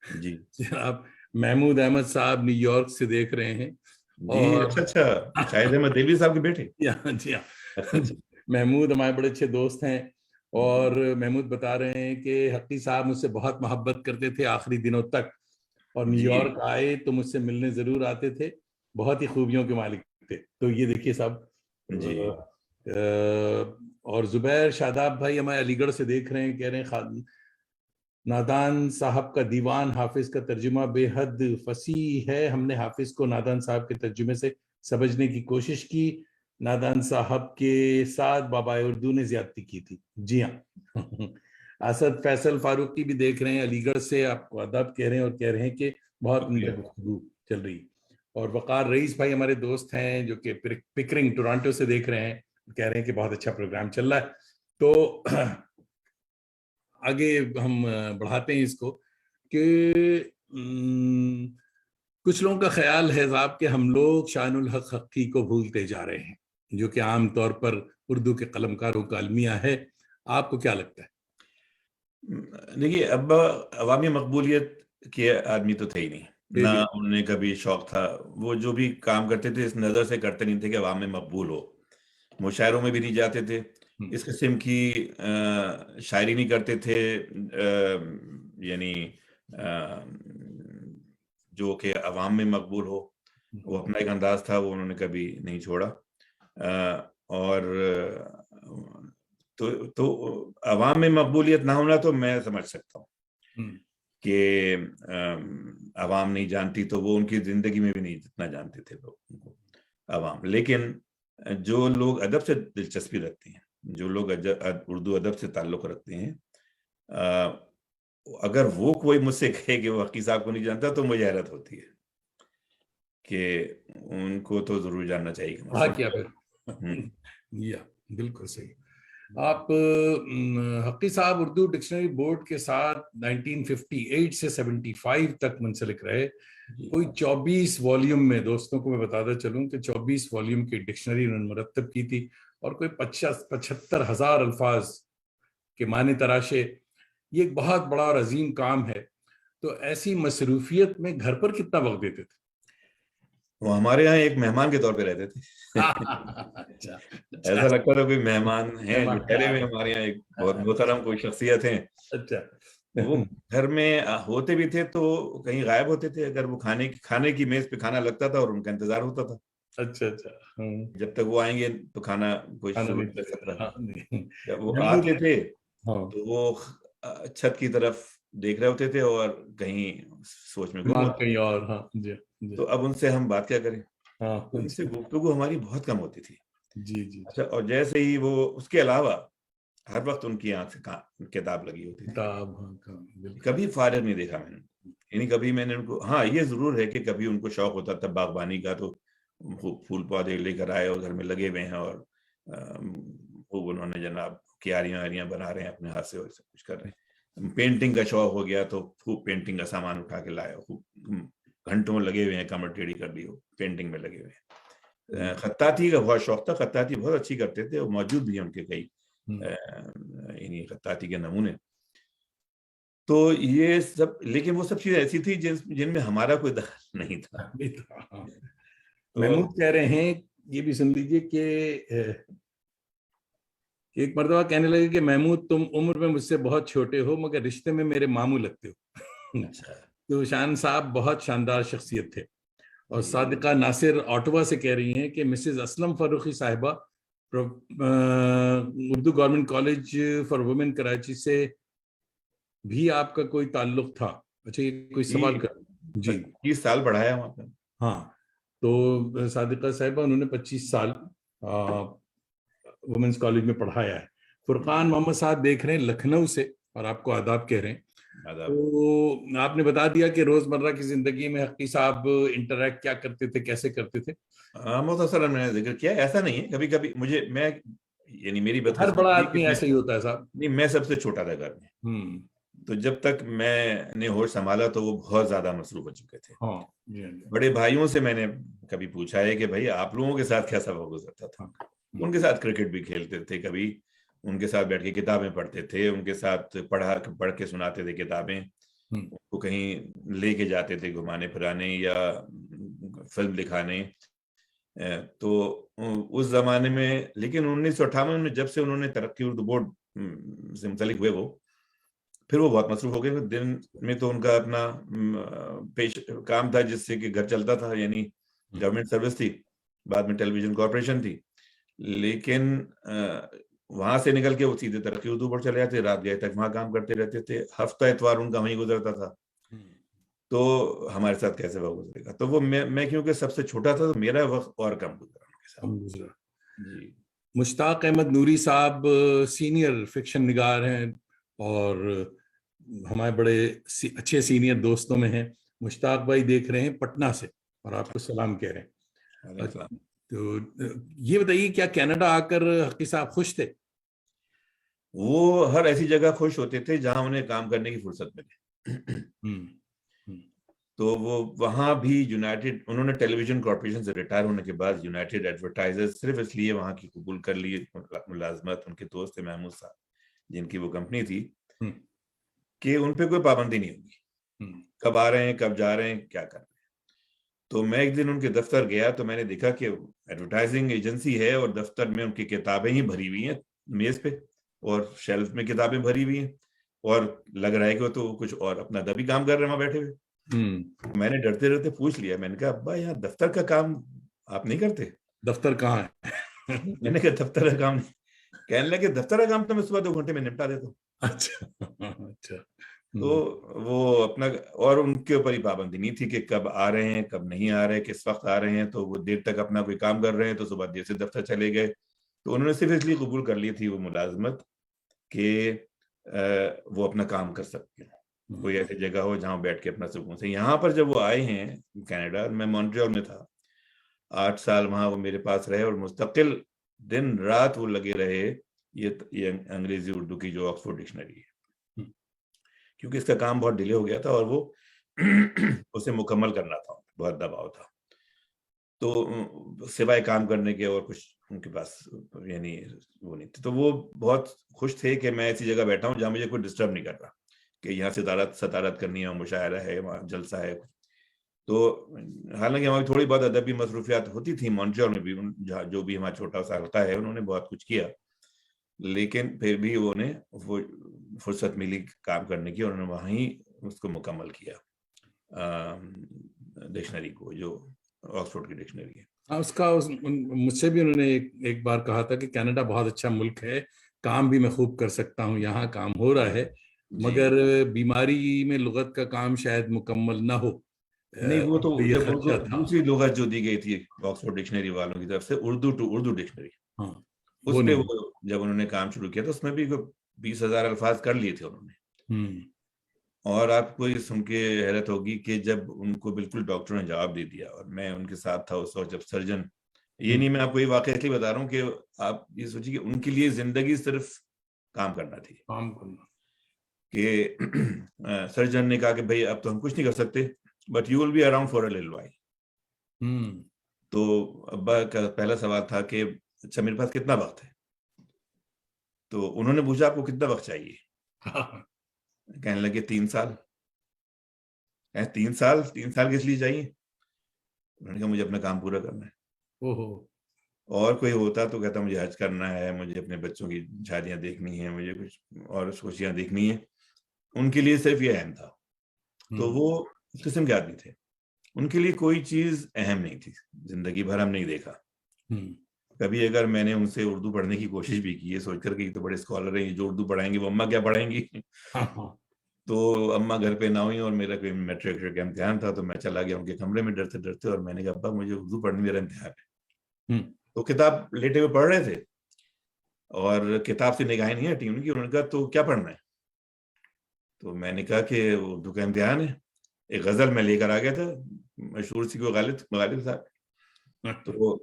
جی جناب محمود احمد صاحب نیو یارک سے دیکھ رہے ہیں. جی, اچھا, شاہد احمد دیلوی صاحب کے بیٹے. جی ہاں, محمود ہمارے بڑے اچھے دوست ہیں, اور محمود بتا رہے ہیں کہ حقی صاحب مجھ سے بہت محبت کرتے تھے آخری دنوں تک, اور نیو یارک آئے تو مجھ سے ملنے ضرور آتے تھے, بہت ہی خوبیوں کے مالک تھے. تو یہ دیکھیے صاحب. اور زبیر شاداب بھائی ہمارے علی گڑھ سے دیکھ رہے ہیں, کہہ رہے ہیں نادان صاحب کا دیوان حافظ کا ترجمہ بے حد فصیح ہے, ہم نے حافظ کو نادان صاحب کے ترجمے سے سمجھنے کی کوشش کی, نادان صاحب کے ساتھ بابا اردو نے زیادتی کی تھی. جی ہاں. اسد فیصل فاروقی بھی دیکھ رہے ہیں علی گڑھ سے, آپ کو آداب کہہ رہے ہیں, اور کہہ رہے ہیں کہ بہت عمدہ گفتگو چل رہی. اور وقار رئیس بھائی ہمارے دوست ہیں جو کہ پکرنگ ٹورانٹو سے دیکھ رہے ہیں, کہہ رہے ہیں کہ بہت اچھا پروگرام چل رہا ہے. تو آگے ہم بڑھاتے ہیں اس کو کہ کچھ لوگوں کا خیال ہے صاحب کہ ہم لوگ شان الحق حقی کو بھولتے جا رہے ہیں, جو کہ عام طور پر اردو کے قلمکاروں کا المیہ ہے. آپ کو کیا لگتا ہے؟ دیکھیے, ابا عوامی مقبولیت کے آدمی تو تھے ہی نہیں, نہ انہوں نے کبھی شوق تھا. وہ جو بھی کام کرتے تھے اس نظر سے کرتے نہیں تھے کہ عوام میں مقبول ہو. مشاعروں میں بھی نہیں جاتے تھے, اس قسم کی شاعری نہیں کرتے تھے یعنی جو کہ عوام میں مقبول ہو. وہ اپنا ایک انداز تھا, وہ انہوں نے کبھی نہیں چھوڑا. اور تو عوام میں مقبولیت نہ ہونا تو میں سمجھ سکتا ہوں کہ عوام نہیں جانتی, تو وہ ان کی زندگی میں بھی نہیں جتنا جانتے تھے لوگ عوام. لیکن جو لوگ ادب سے دلچسپی رکھتے ہیں, جو لوگ اردو ادب سے تعلق رکھتے ہیں, اگر وہ کوئی مجھ سے کہے کہ وہ حقی صاحب کو نہیں جانتا تو مجھے حیرت ہوتی ہے کہ ان کو تو ضرور جاننا چاہیے. ہاں کیا پھر بالکل صحیح. آپ حقی صاحب اردو ڈکشنری بورڈ کے ساتھ 1958 سے 75 تک منسلک رہے. کوئی 24 والیوم میں, دوستوں کو میں بتاتا چلوں کہ 24 والیوم کی ڈکشنری انہوں نے مرتب کی تھی, اور کوئی 75,000 الفاظ کے معنی تراشے. یہ ایک بہت بڑا اور عظیم کام ہے. تو ایسی مصروفیت میں گھر پر کتنا وقت دیتے تھے؟ وہ ہمارے یہاں ایک مہمان کے طور پہ رہتے تھے. اچھا ایسا لگتا تھا کوئی مہمان ہیں جو مہمان ٹھہرے آ ہوئے گئے. ہمارے یہاں, ایک بہت محترم کوئی شخصیت ہیں. اچھا. وہ گھر میں ہوتے بھی تھے تو کہیں غائب ہوتے تھے, اگر وہ کھانے کی میز پہ کھانا لگتا تھا اور ان کا انتظار ہوتا تھا اچھا اچھا. جب تک وہ آئیں گے تو کھانا کوئی کھانا شروع نہیں نہیں کر چلے سکتا. گا. ہاں نہیں. جب وہ محمود. آتے تھے ہاں. تو وہ چھت کی طرف دیکھ رہے ہوتے تھے اور کہیں سوچ میں گم دماغ ہوتے. کہیں اور. ہاں جی جی. تو اب ان سے ہم بات کیا کریں, ہاں. تو ان سے گفتگو ہماری بہت کم ہوتی تھی. جی جی. اچھا, اور جیسے ہی وہ, اس کے علاوہ ہر وقت ان کی آنکھ سے کتاب لگی ہوتی تھی, کتاب. ہاں بالکل. کبھی فارغ نہیں دیکھا میں نے. یعنی کبھی میں نے ان کو, ہاں یہ ضرور ہے کہ کبھی ان کو شوق ہوتا تھا باغبانی کا, تو پھول پودے لے کر آئے اور گھر میں لگے ہوئے ہیں, اور خوب انہوں نے جناب کیاریاں بنا رہے ہیں اپنے ہاتھ سے اور سب کچھ کر رہے ہیں. پینٹنگ کا شوق ہو گیا تو خوب پینٹنگ کا سامان اٹھا کے لائے, خوب گھنٹوں لگے ہوئے ہیں, کمر ٹیڑھی کر دی ہو, پینٹنگ میں لگے ہوئے ہیں. خطاطی کا بہت شوق تھا, خطاطی بہت اچھی کرتے تھے, اور موجود بھی ہیں ان کے کئی یعنی خطاطی کے نمونے. تو یہ سب, لیکن وہ سب چیزیں ایسی تھی جن میں ہمارا کوئی دخل نہیں تھا. محمود کہہ رہے ہیں, یہ بھی سن لیجئے کہ ایک مرتبہ کہنے لگے کہ محمود تم عمر میں مجھ سے بہت چھوٹے ہو مگر رشتے میں میرے ماموں لگتے ہو. تو شان صاحب بہت شاندار شخصیت تھے. اور صادقہ ناصر آٹوا سے کہہ رہی ہیں کہ مسز اسلم فاروقی صاحبہ Urdu government college for women Karachi سے بھی آپ کا کوئی تعلق تھا. اچھا, یہ کوئی سوال کر. جی 25 سال پڑھایا وہاں پہ. ہاں, تو صادقہ صاحبہ انہوں نے 25 سال وومنس کالج میں پڑھایا ہے. فرقان محمد صاحب دیکھ رہے ہیں لکھنؤ سے, اور آپ کو آداب کہہ رہے ہیں. تو آپ نے بتا دیا کہ روزمرہ کی زندگی میں حقی صاحب انٹریکٹ کیا کرتے تھے, کیسے کرتے تھے. مختصراً میں نے ذکر کیا, ایسا نہیں ہے, کبھی کبھی میں یعنی میری ہر بڑا بدقسمتی آدمی ایسا ہی ہوتا ہے صاحب. نہیں, میں سب سے چھوٹا تھا گھر میں, تو جب تک میں نے ہوش سنبھالا تو وہ بہت زیادہ مصروف ہو چکے تھے. بڑے بھائیوں سے میں نے کبھی پوچھا ہے کہ بھائی آپ لوگوں کے ساتھ کیا سبق گزرتا تھا. ان کے ساتھ کرکٹ بھی کھیلتے تھے, کبھی ان کے ساتھ بیٹھ کے کتابیں پڑھتے تھے, ان کے ساتھ پڑھ کے سناتے تھے کتابیں, ان کو کہیں لے کے جاتے تھے گھمانے پھرانے یا فلم دکھانے. تو اس زمانے میں, لیکن 1958 میں جب سے انہوں نے ترقی اردو بورڈ سے متعلق ہوئے, وہ پھر وہ بہت مصروف ہو گئے. دن میں تو ان کا اپنا کام تھا جس سے کہ گھر چلتا تھا, یعنی گورنمنٹ سروس تھی, بعد میں ٹیلی ویژن کارپوریشن تھی, لیکن وہاں سے نکل کے وہ سیدھے ترقی اردو بورڈ چلے جاتے, رات گئے تک وہاں کام کرتے رہتے تھے, ہفتہ اتوار ان کا وہیں گزرتا تھا. تو ہمارے ساتھ کیسے وقت گزرے گا. تو وہ میں کیونکہ سب سے چھوٹا تھا تو میرا وقت اور کم گزرا. جی. مشتاق احمد نوری صاحب سینئر فکشن نگار ہیں اور ہمارے بڑے اچھے سینئر دوستوں میں ہیں. مشتاق بھائی دیکھ رہے ہیں پٹنہ سے, اور آپ کو سلام کہہ رہے ہیں. تو یہ بتائیے, کیا کینیڈا آ کر حقی صاحب خوش تھے؟ وہ ہر ایسی جگہ خوش ہوتے تھے جہاں انہیں کام کرنے کی فرصت ملے. تو وہ وہاں بھی یونائٹیڈ, انہوں نے ٹیلی ویژن کارپوریشن سے ریٹائر ہونے کے بعد یونائٹیڈ ایڈورٹائزر صرف اس لیے وہاں کی قبول کر لی ملازمت. ان کے دوست تھے محمود صاحب جن کی وہ کمپنی تھی, کہ ان پہ کوئی پابندی نہیں ہوگی, کب آ رہے ہیں کب جا رہے ہیں کیا کر رہے ہیں. تو میں ایک دن ان کے دفتر گیا تو میں نے دیکھا کہ ایڈورٹائزنگ ایجنسی ہے اور دفتر میں ان کی کتابیں ہی بھری ہوئی ہیں میز پہ, اور شیلف میں کتابیں بھری ہوئی ہیں, اور لگ رہا ہے کہ وہ تو کچھ اور اپنا دبی کام کر رہے ہیں وہاں بیٹھے ہوئے. میں نے ڈرتے ڈرتے پوچھ لیا, میں نے کہا ابا یہاں دفتر کا کام آپ نہیں کرتے؟ دفتر کہاں ہے؟ میں نے کہا دفتر کا کام نہیں. کہنے لگے دفتر کا کام تو میں صبح 2 گھنٹے میں نپٹا دیتا ہوں. اچھا. تو وہ اپنا, اور ان کے اوپر ہی پابندی نہیں تھی کہ کب آ رہے ہیں کب نہیں آ رہے, کس وقت آ رہے ہیں. تو وہ دیر تک اپنا کوئی کام کر رہے ہیں تو صبح دیر سے دفتر چلے گئے. تو انہوں نے صرف اس لیے قبول کر لی تھی وہ ملازمت کہ وہ اپنا کام کر سکتے ہیں, کوئی ایسی جگہ ہو جہاں بیٹھ کے اپنا سکون سے. یہاں پر جب وہ آئے ہیں کینیڈا, میں مونٹریال میں تھا 8 سال, وہاں وہ میرے پاس رہے اور مستقل دن رات وہ لگے رہے یہ انگریزی اردو کی جو آکسفورڈ ڈکشنری ہے, کیونکہ اس کا کام بہت ڈیلے ہو گیا تھا اور وہ اسے مکمل کرنا تھا, بہت دباؤ تھا. تو سوائے کام کرنے کے اور کچھ ان کے پاس یعنی وہ نہیں تھے. تو وہ بہت خوش تھے کہ میں ایسی جگہ بیٹھا ہوں جہاں مجھے کوئی ڈسٹرب نہیں کر رہا, کہ یہاں ستارت کرنی ہے, مشاعرہ ہے, وہاں جلسہ ہے. تو حالانکہ ہماری تھوڑی بہت ادبی مصروفیات ہوتی تھی مونٹریال میں بھی، جو بھی ہمارا چھوٹا سا حلقہ ہے انہوں نے بہت کچھ کیا، لیکن پھر بھی وہ فرصت ملی کام کرنے کی اور انہوں نے وہیں اس کو مکمل کیا، ڈکشنری کو جو آکسفورڈ کی ڈکشنری ہے۔ اس کا مجھ سے بھی انہوں نے ایک بار کہا تھا کہ کینیڈا بہت اچھا ملک ہے، کام بھی میں خوب کر سکتا ہوں، یہاں کام ہو رہا ہے، مگر بیماری میں لغت کا کام شاید مکمل نہ ہو۔ نہیں، وہ تو یہ جب خدشہ تھا۔ دوسری لغت جو دی گئی تھی آکسفورڈ ڈکشنری والوں کی طرف سے، اردو ٹو اردو ڈکشنری، ہاں اس پہ وہ جب انہوں نے کام شروع کیا تو اس میں بھی 20,000 الفاظ کر لیے تھے انہوں نے۔ اور آپ کو یہ سن کے حیرت ہوگی کہ جب ان کو بالکل ڈاکٹروں نے جواب دے دیا، اور میں ان کے ساتھ تھا اس وقت جب سرجن، یہ نہیں میں آپ کو یہ واقعہ اس لیے بتا رہا ہوں کہ آپ یہ سوچیے کہ ان کے لیے زندگی صرف کام کرنا تھی، کام کرنا، کہ سرجن نے کہا کہ بھئی اب تو ہم کچھ نہیں کر سکتے but you will be around for a little while. تو ابا کا پہلا سوال تھا کہ اچھا میرے پاس کتنا وقت ہے؟ تو انہوں نے پوچھا آپ کو کتنا وقت چاہیے؟ کہنے لگے 3 سال۔ 3 سال کس لیے چاہیے؟ انہوں نے کہا مجھے اپنا کام پورا کرنا ہے۔ اور کوئی ہوتا تو کہتا مجھے حج کرنا ہے، مجھے اپنے بچوں کی شادیاں دیکھنی ہیں، مجھے کچھ اور خوشیاں دیکھنی ہیں۔ ان کے لیے صرف یہ اہم تھا۔ تو وہ اس قسم کے آدمی تھے، ان کے لیے کوئی چیز اہم نہیں تھی، زندگی بھر ہم نہیں دیکھا۔ کبھی اگر میں نے ان سے اردو پڑھنے کی کوشش بھی کی ہے سوچ کر کہ یہ تو بڑے اسکالر ہیں، جو اردو پڑھائیں گے وہ اماں کیا پڑھائیں گی، تو اماں گھر پہ نہ ہوئی اور میرا کوئی میٹرک کا امتحان تھا تو میں چلا گیا ان کے کمرے میں ڈرتے ڈرتے، اور میں نے کہا ابا مجھے اردو پڑھنے میرا امتحان ہے۔ تو کتاب لیٹے ہوئے پڑھ رہے تھے اور کتاب سے نگاہیں نہیں ہٹی ان کی، انہوں نے کہا تو کیا پڑھنا ہے؟ تو میں نے کہا کہ اردو کا امتحان ہے۔ ایک غزل میں لے کر آ گیا تھا، مشہور سی کو غالب صاحب، تو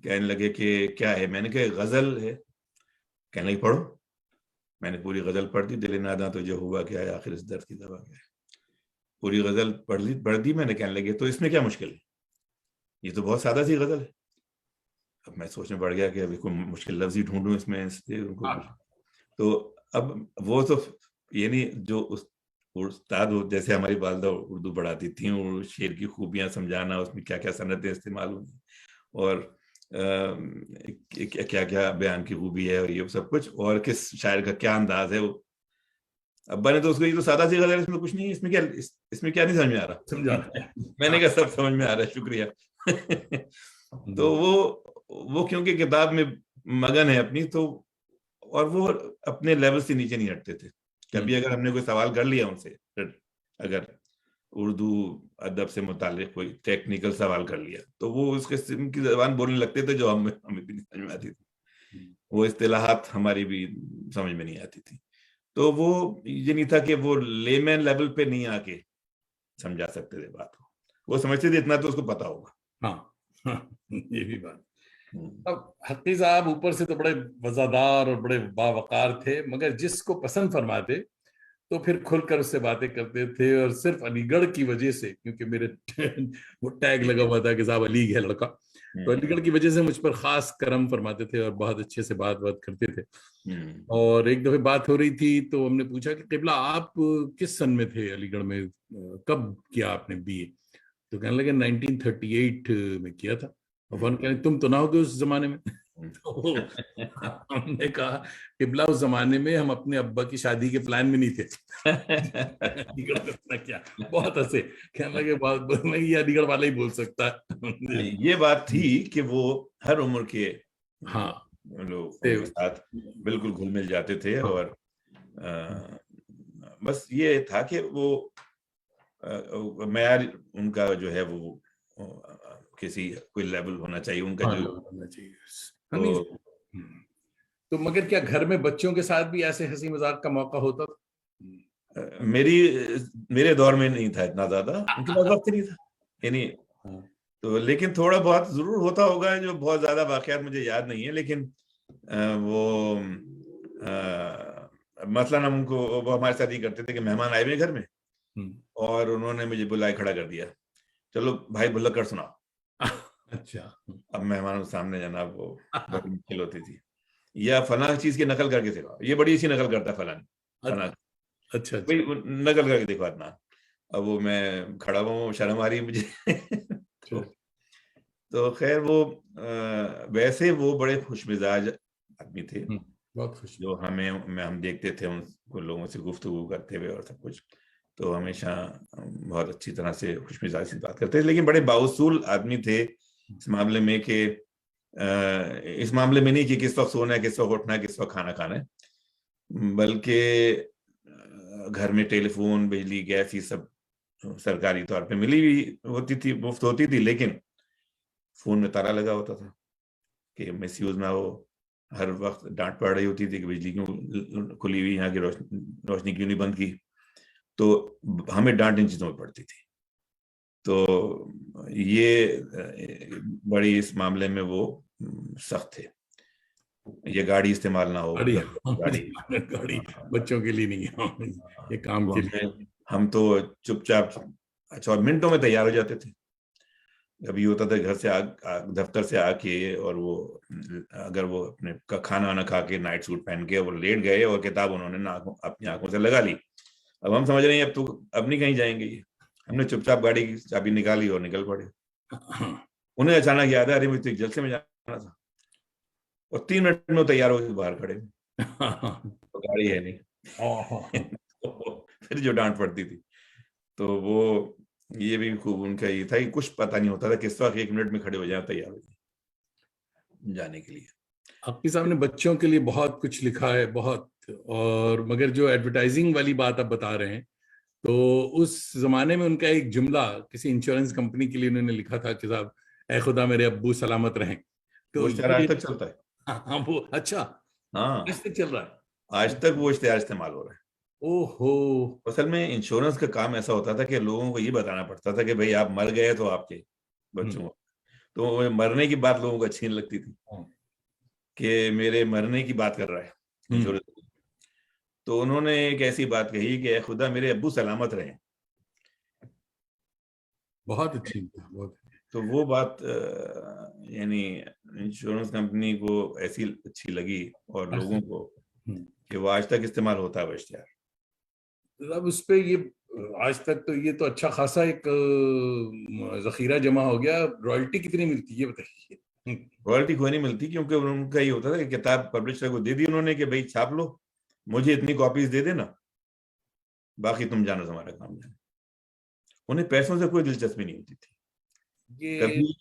کہنے لگے کہ کیا ہے؟ میں نے کہا غزل ہے۔ کہنے لگے پڑھو۔ میں نے پوری غزل پڑھ دی، دل ناداں تو جو ہوا کیا ہے، آخر اس درد کی دوا کیا ہے۔ پوری غزل پڑھ دی میں نے۔ کہنے لگے تو اس میں کیا مشکل ہے؟ یہ تو بہت سادہ سی غزل ہے۔ اب میں سوچنے پڑ گیا کہ ابھی کوئی مشکل لفظ ہی ڈھونڈوں اس میں، تو اب وہ تو یعنی جو استاد جیسے ہماری والدہ اردو پڑھاتی تھیں، اور شعر کی خوبیاں سمجھانا، اس میں کیا کیا صنعتیں استعمال ہوئی اور کیا کیا بیان کی خوبی ہے اور یہ سب کچھ، اور کس شاعر کا کیا انداز ہے، وہ ابا نے تو اس کو یہ تو سادہ سی غزل ہے، اس میں کچھ نہیں ہے، اس میں کیا نہیں سمجھ میں آ رہا؟ میں نے کہا سب سمجھ میں آ رہا ہے، شکریہ۔ تو وہ کیونکہ کتاب میں مگن ہے اپنی، تو اور وہ اپنے لیول سے نیچے نہیں ہٹتے تھے۔ کبھی اگر ہم نے کوئی سوال کر لیا ان سے، اگر اردو ادب سے متعلق کوئی ٹیکنیکل سوال کر لیا، تو وہ اس قسم کی زبان بولنے لگتے تھے جو ہمیں بھی نہیں سمجھ میں آتی تھی، وہ اصطلاحات ہماری بھی سمجھ میں نہیں آتی تھی۔ تو وہ یہ نہیں تھا کہ وہ لے مین لیول پہ نہیں آ کے سمجھا سکتے تھے بات کو، وہ سمجھتے تھے اتنا تو اس کو پتا ہوگا۔ ہاں یہ بھی بات۔ اب حقی صاحب اوپر سے تو بڑے وزادار اور بڑے باوقار تھے، مگر جس کو پسند فرماتے تو پھر کھل کر اس سے باتیں کرتے تھے، اور صرف علی گڑھ کی وجہ سے، کیونکہ میرے وہ ٹیگ لگا ہوا تھا کہ صاحب علی ہے لڑکا، تو علی گڑھ کی وجہ سے مجھ پر خاص کرم فرماتے تھے اور بہت اچھے سے بات کرتے تھے۔ اور ایک دفعہ بات ہو رہی تھی تو ہم نے پوچھا کہ قبلہ آپ کس سن میں تھے علی گڑھ میں، کب کیا آپ نے BA؟ تو کہنے لگے 1938 میں کیا تھا۔ اور تم تو نہ ہوگے اس زمانے میں۔ تو ہم نے کہا قبلہ اس زمانے میں ہم اپنے ابا کی شادی کے پلان میں نہیں تھے۔ علی گڑھ کیا بہت ہنسے، کہنے لگے یہ علی گڑھ والا ہی بول سکتا ہے۔ یہ بات تھی کہ وہ ہر عمر کے ہاں لوگ کے ساتھ بالکل گھل مل جاتے تھے، اور بس یہ تھا کہ وہ معیار ان کا جو ہے وہ کسی کوئی لیول ہونا چاہیے ان کا، جو ہونا چاہیے۔ تو مگر کیا گھر میں بچوں کے ساتھ بھی ایسے ہنسی مذاق کا موقع ہوتا تھا؟ میرے دور میں نہیں تھا اتنا زیادہ، ان کے پاس وقت نہیں تھا یعنی، تو لیکن تھوڑا بہت ضرور ہوتا ہوگا، جو بہت زیادہ واقعات مجھے یاد نہیں ہے، لیکن وہ مثلاً ہم کو وہ ہمارے ساتھ یہ کرتے تھے کہ مہمان آئے ہوئے گھر میں اور انہوں نے مجھے بلائے کھڑا کر دیا، چلو بھائی بلک کر سناؤ۔ اچھا، اب مہمانوں کے سامنے جناب وہ بڑی مشکل ہوتی تھی، یا فلاں چیز کی نقل کر کے دکھاؤ، یہ بڑی اچھی نقل کرتا ہے فلاں، اچھا نقل کر کے دیکھو عدنان۔ اب وہ میں کھڑا ہوا ہوں, شرم آ رہی ہے مجھے. تو خیر وہ ویسے وہ بڑے خوش مزاج آدمی تھے, بہت خوش. جو ہم دیکھتے تھے ان کو لوگوں سے گفتگو کرتے ہوئے اور سب کچھ, تو ہمیشہ بہت اچھی طرح سے خوش مزاج سے بات کرتے تھے, لیکن بڑے باوصول آدمی تھے اس معاملے میں کہ اس معاملے میں نہیں کہ کس وقت سونا ہے, کس وقت اٹھنا ہے, کس وقت کھانا کھانا ہے, بلکہ گھر میں ٹیلی فون, بجلی, گیس یہ سب سرکاری طور پہ ملی ہوئی ہوتی تھی, مفت ہوتی تھی, لیکن فون میں تالا لگا ہوتا تھا کہ مس یوز نہ ہو. ہر وقت ڈانٹ پڑ رہی ہوتی تھی کہ بجلی کیوں کھلی ہوئی, یہاں کی روشنی کیوں نہیں بند کی, تو ہمیں ڈانٹ ان چیزوں میں پڑتی تھی. تو یہ بڑی اس معاملے میں وہ سخت تھے. یہ گاڑی استعمال نہ ہو, گاڑی بچوں کے لیے نہیں ہے, یہ کام کے لیے. ہم تو چپ چاپ, اچھا, اور منٹوں میں تیار ہو جاتے تھے. ابھی ہوتا تھا گھر سے دفتر سے آ کے, اور وہ اگر وہ اپنے کھانا وانا کھا کے نائٹ سوٹ پہن کے وہ لیٹ گئے اور کتاب انہوں نے اپنی آنکھوں سے لگا لی, اب ہم سمجھ رہے ہیں اب نہیں کہیں جائیں گے, یہ ہم نے چپ چاپ گاڑی کی چابی نکالی اور نکل پڑے. انہیں اچانک یاد ہے, ارے مجھے جلسے میں جانا تھا, اور 3 منٹ میں تیار ہو کے باہر کھڑے, تو گاڑی ہے نہیں. پھر جو ڈانٹ پڑتی تھی, تو وہ یہ بھی خوب ان کا یہ تھا کہ کچھ پتہ نہیں ہوتا تھا کس وقت 1 منٹ میں کھڑے ہو جائیں, تیار ہو جائیں جانے کے لیے. حفیظ صاحب نے بچوں کے لیے بہت کچھ لکھا ہے, بہت, اور مگر جو ایڈورٹائزنگ والی بات آپ بتا رہے ہیں, تو اس زمانے میں ان کا ایک جملہ کسی انشورنس کمپنی کے لیے انہوں نے لکھا تھا کہ صاحب اے خدا میرے ابو سلامت رہیں. تو وہ اشتہار آج تک چلتا ہے. ہاں, وہ اچھا, ہاں, آج تک چل رہا ہے. آج تک وہ اشتہار استعمال ہو رہا ہے. اصل میں انشورنس کا کام ایسا ہوتا تھا کہ لوگوں کو یہ بتانا پڑتا تھا کہ بھئی آپ مر گئے تو آپ کے بچوں, تو مرنے کی بات لوگوں کو اچھی نہیں لگتی تھی کہ میرے مرنے کی بات کر رہا ہے انشورنس. تو انہوں نے ایک ایسی بات کہی کہ اے خدا میرے ابو سلامت رہیں. بہت اچھی. تو وہ بات یعنی انشورنس کمپنی کو ایسی اچھی لگی اور لوگوں کو کہ وہ آج تک استعمال ہوتا ہے وہ اشتہار. اب اس پہ یہ آج تک تو یہ تو اچھا خاصا ایک ذخیرہ جمع ہو گیا. رائلٹی کتنی ملتی ہے یہ بتائیے؟ رائلٹی کوئی نہیں ملتی, کیونکہ ان کا یہ ہوتا تھا کہ کتاب پبلشر کو دے دی انہوں نے کہ بھئی چھاپ لو, مجھے اتنی کاپیز دے دینا, باقی تم جانا تمہارا کام جانا. انہیں پیسوں سے کوئی دلچسپی نہیں ہوتی تھی. کبھی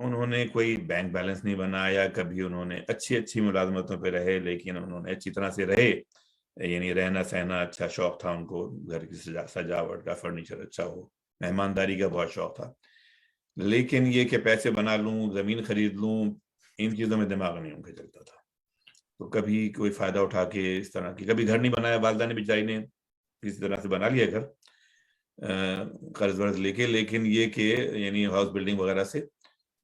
انہوں نے کوئی بینک بیلنس نہیں بنایا, کبھی انہوں نے اچھی ملازمتوں پہ رہے, لیکن انہوں نے اچھی طرح سے رہے, یعنی رہنا سہنا اچھا شوق تھا ان کو, گھر کی سجاوٹ کا, فرنیچر اچھا ہو, مہمانداری کا بہت شوق تھا. لیکن یہ کہ پیسے بنا لوں, زمین خرید لوں, ان چیزوں میں دماغ نہیں ان کا چلتا تھا. تو کبھی کوئی فائدہ اٹھا کے اس طرح کی, کبھی گھر نہیں بنایا, والدہ نے بیچاری نے کسی طرح سے بنا لیا گھر قرض ورض لے کے, لیکن یہ کہ یعنی ہاؤس بلڈنگ وغیرہ سے,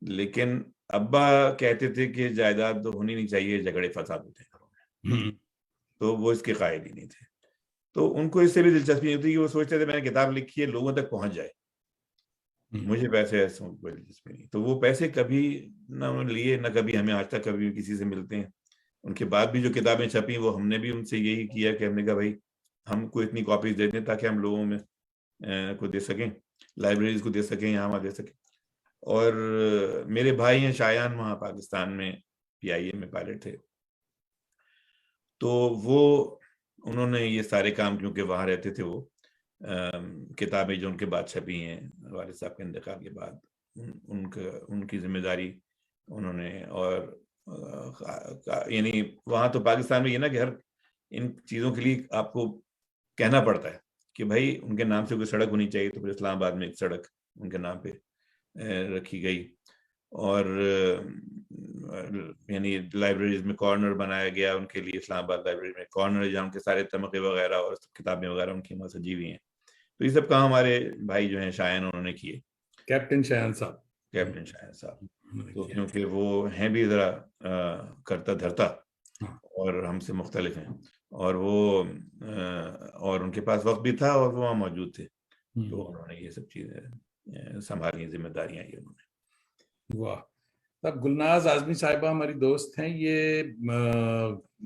لیکن ابا کہتے تھے کہ جائیداد ہونی نہیں چاہیے, جھگڑے فساد ہوتے ہیں گھروں میں, تو وہ اس کے قائل ہی نہیں تھے. تو ان کو اس سے بھی دلچسپی نہیں ہوتی کہ وہ سوچتے تھے میں نے کتاب لکھی ہے لوگوں تک پہنچ جائے, مجھے پیسے ایسے کوئی دلچسپی نہیں. تو وہ پیسے کبھی نہ لیے, نہ کبھی ہمیں آج تک کبھی کسی سے ملتے ہیں. ان کے بعد بھی جو کتابیں چھپی وہ ہم نے بھی ان سے یہی کیا کہ ہم نے کہا بھائی ہم کو اتنی کاپیز دے دیں تاکہ ہم لوگوں میں کو دے سکیں, لائبریریز کو دے سکیں, یہاں وہاں دے سکیں. اور میرے بھائی ہیں شایان, وہاں پاکستان میں PIA میں پائلٹ تھے, تو وہ انہوں نے یہ سارے کام, کیونکہ وہاں رہتے تھے, وہ کتابیں جو ان کے بعد چھپی ہیں والد صاحب کے انتقال کے بعد, ان کی ذمہ داری انہوں نے. اور یعنی وہاں تو پاکستان میں یہ نا کہ ہر ان چیزوں کے لیے آپ کو کہنا پڑتا ہے کہ بھائی ان کے نام سے کوئی سڑک ہونی چاہیے, تو پھر اسلام آباد میں ایک سڑک ان کے نام پہ رکھی گئی. اور یعنی لائبریریز میں کارنر بنایا گیا ان کے لیے, اسلام آباد لائبریری میں کارنر جہاں ان کے سارے تمغے وغیرہ اور کتابیں وغیرہ ان کی وہاں سجی ہوئی ہیں. تو یہ سب کام ہمارے بھائی جو ہیں شایان انہوں نے کیے, کیپٹن شایان صاحب. تو کیونکہ وہ ہیں بھی ذرا کرتا دھرتا اور ہم سے مختلف ہیں, اور وہ اور ان کے پاس وقت بھی تھا اور وہ وہاں موجود تھے, تو انہوں نے یہ سب چیزیں سنبھالی, ذمہ داریاں یہ انہوں نے. واہ. اب گلناز اعظمی صاحبہ ہماری دوست ہیں, یہ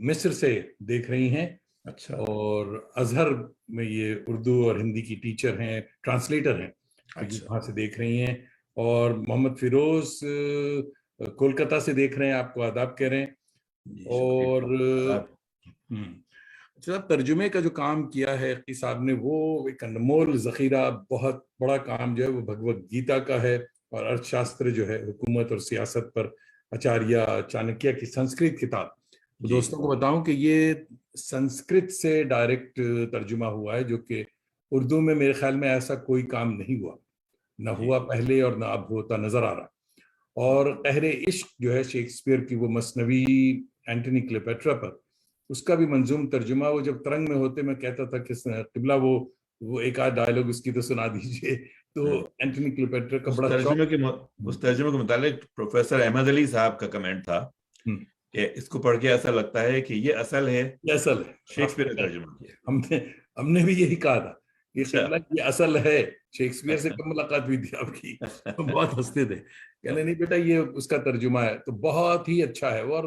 مصر سے دیکھ رہی ہیں, اچھا اور ازہر میں یہ اردو اور ہندی کی ٹیچر ہیں، ٹرانسلیٹر ہیں، اچھا وہاں سے دیکھ رہی ہیں. اور محمد فیروز کولکتہ سے دیکھ رہے ہیں، آپ کو آداب کہہ رہے ہیں. جی اور شکریہ. صاحب ترجمے کا جو کام کیا ہے عقی صاحب نے، وہ ایک انمول ذخیرہ، بہت بڑا کام جو ہے وہ بھگوت گیتا کا ہے. اور ارتھ شاستر جو ہے حکومت اور سیاست پر، آچاریہ چانکیہ کی سنسکرت کتاب. جی دوستوں کو بتاؤں کہ یہ سنسکرت سے ڈائریکٹ ترجمہ ہوا ہے، جو کہ اردو میں میرے خیال میں ایسا کوئی کام نہیں ہوا، نہ جی ہوا پہلے اور نہ اب ہوتا نظر آ رہا. اور قہر عشق جو ہے شیکسپیئر کی وہ مثنوی اینٹونی کلیوپیٹرا پر، اس کا بھی منظوم ترجمہ، وہ جب ترنگ میں ہوتے میں کہتا تھا کہ قبلہ وہ ایک آدھ ڈائلاگ اس کی تو سنا دیجئے. تو اینٹونی کلیوپیٹرا کا اس بڑا شوق. ترجمے کے متعلق پروفیسر احمد علی صاحب کا کمنٹ تھا کہ اس کو پڑھ کے ایسا لگتا ہے کہ یہ اصل ہے، یہ اصل ہے. شیکسپیئر کا ترجمہ کیا. ہم نے بھی یہی کہا تھا کہ قبلہ یہ اصل ہے. شیکسپیئر سے اچھا. کم ملاقات ہوئی تھی آپ کی، بہت ہنستے تھے. کہنے نہیں بیٹا یہ اس کا ترجمہ ہے، تو بہت ہی اچھا ہے. اور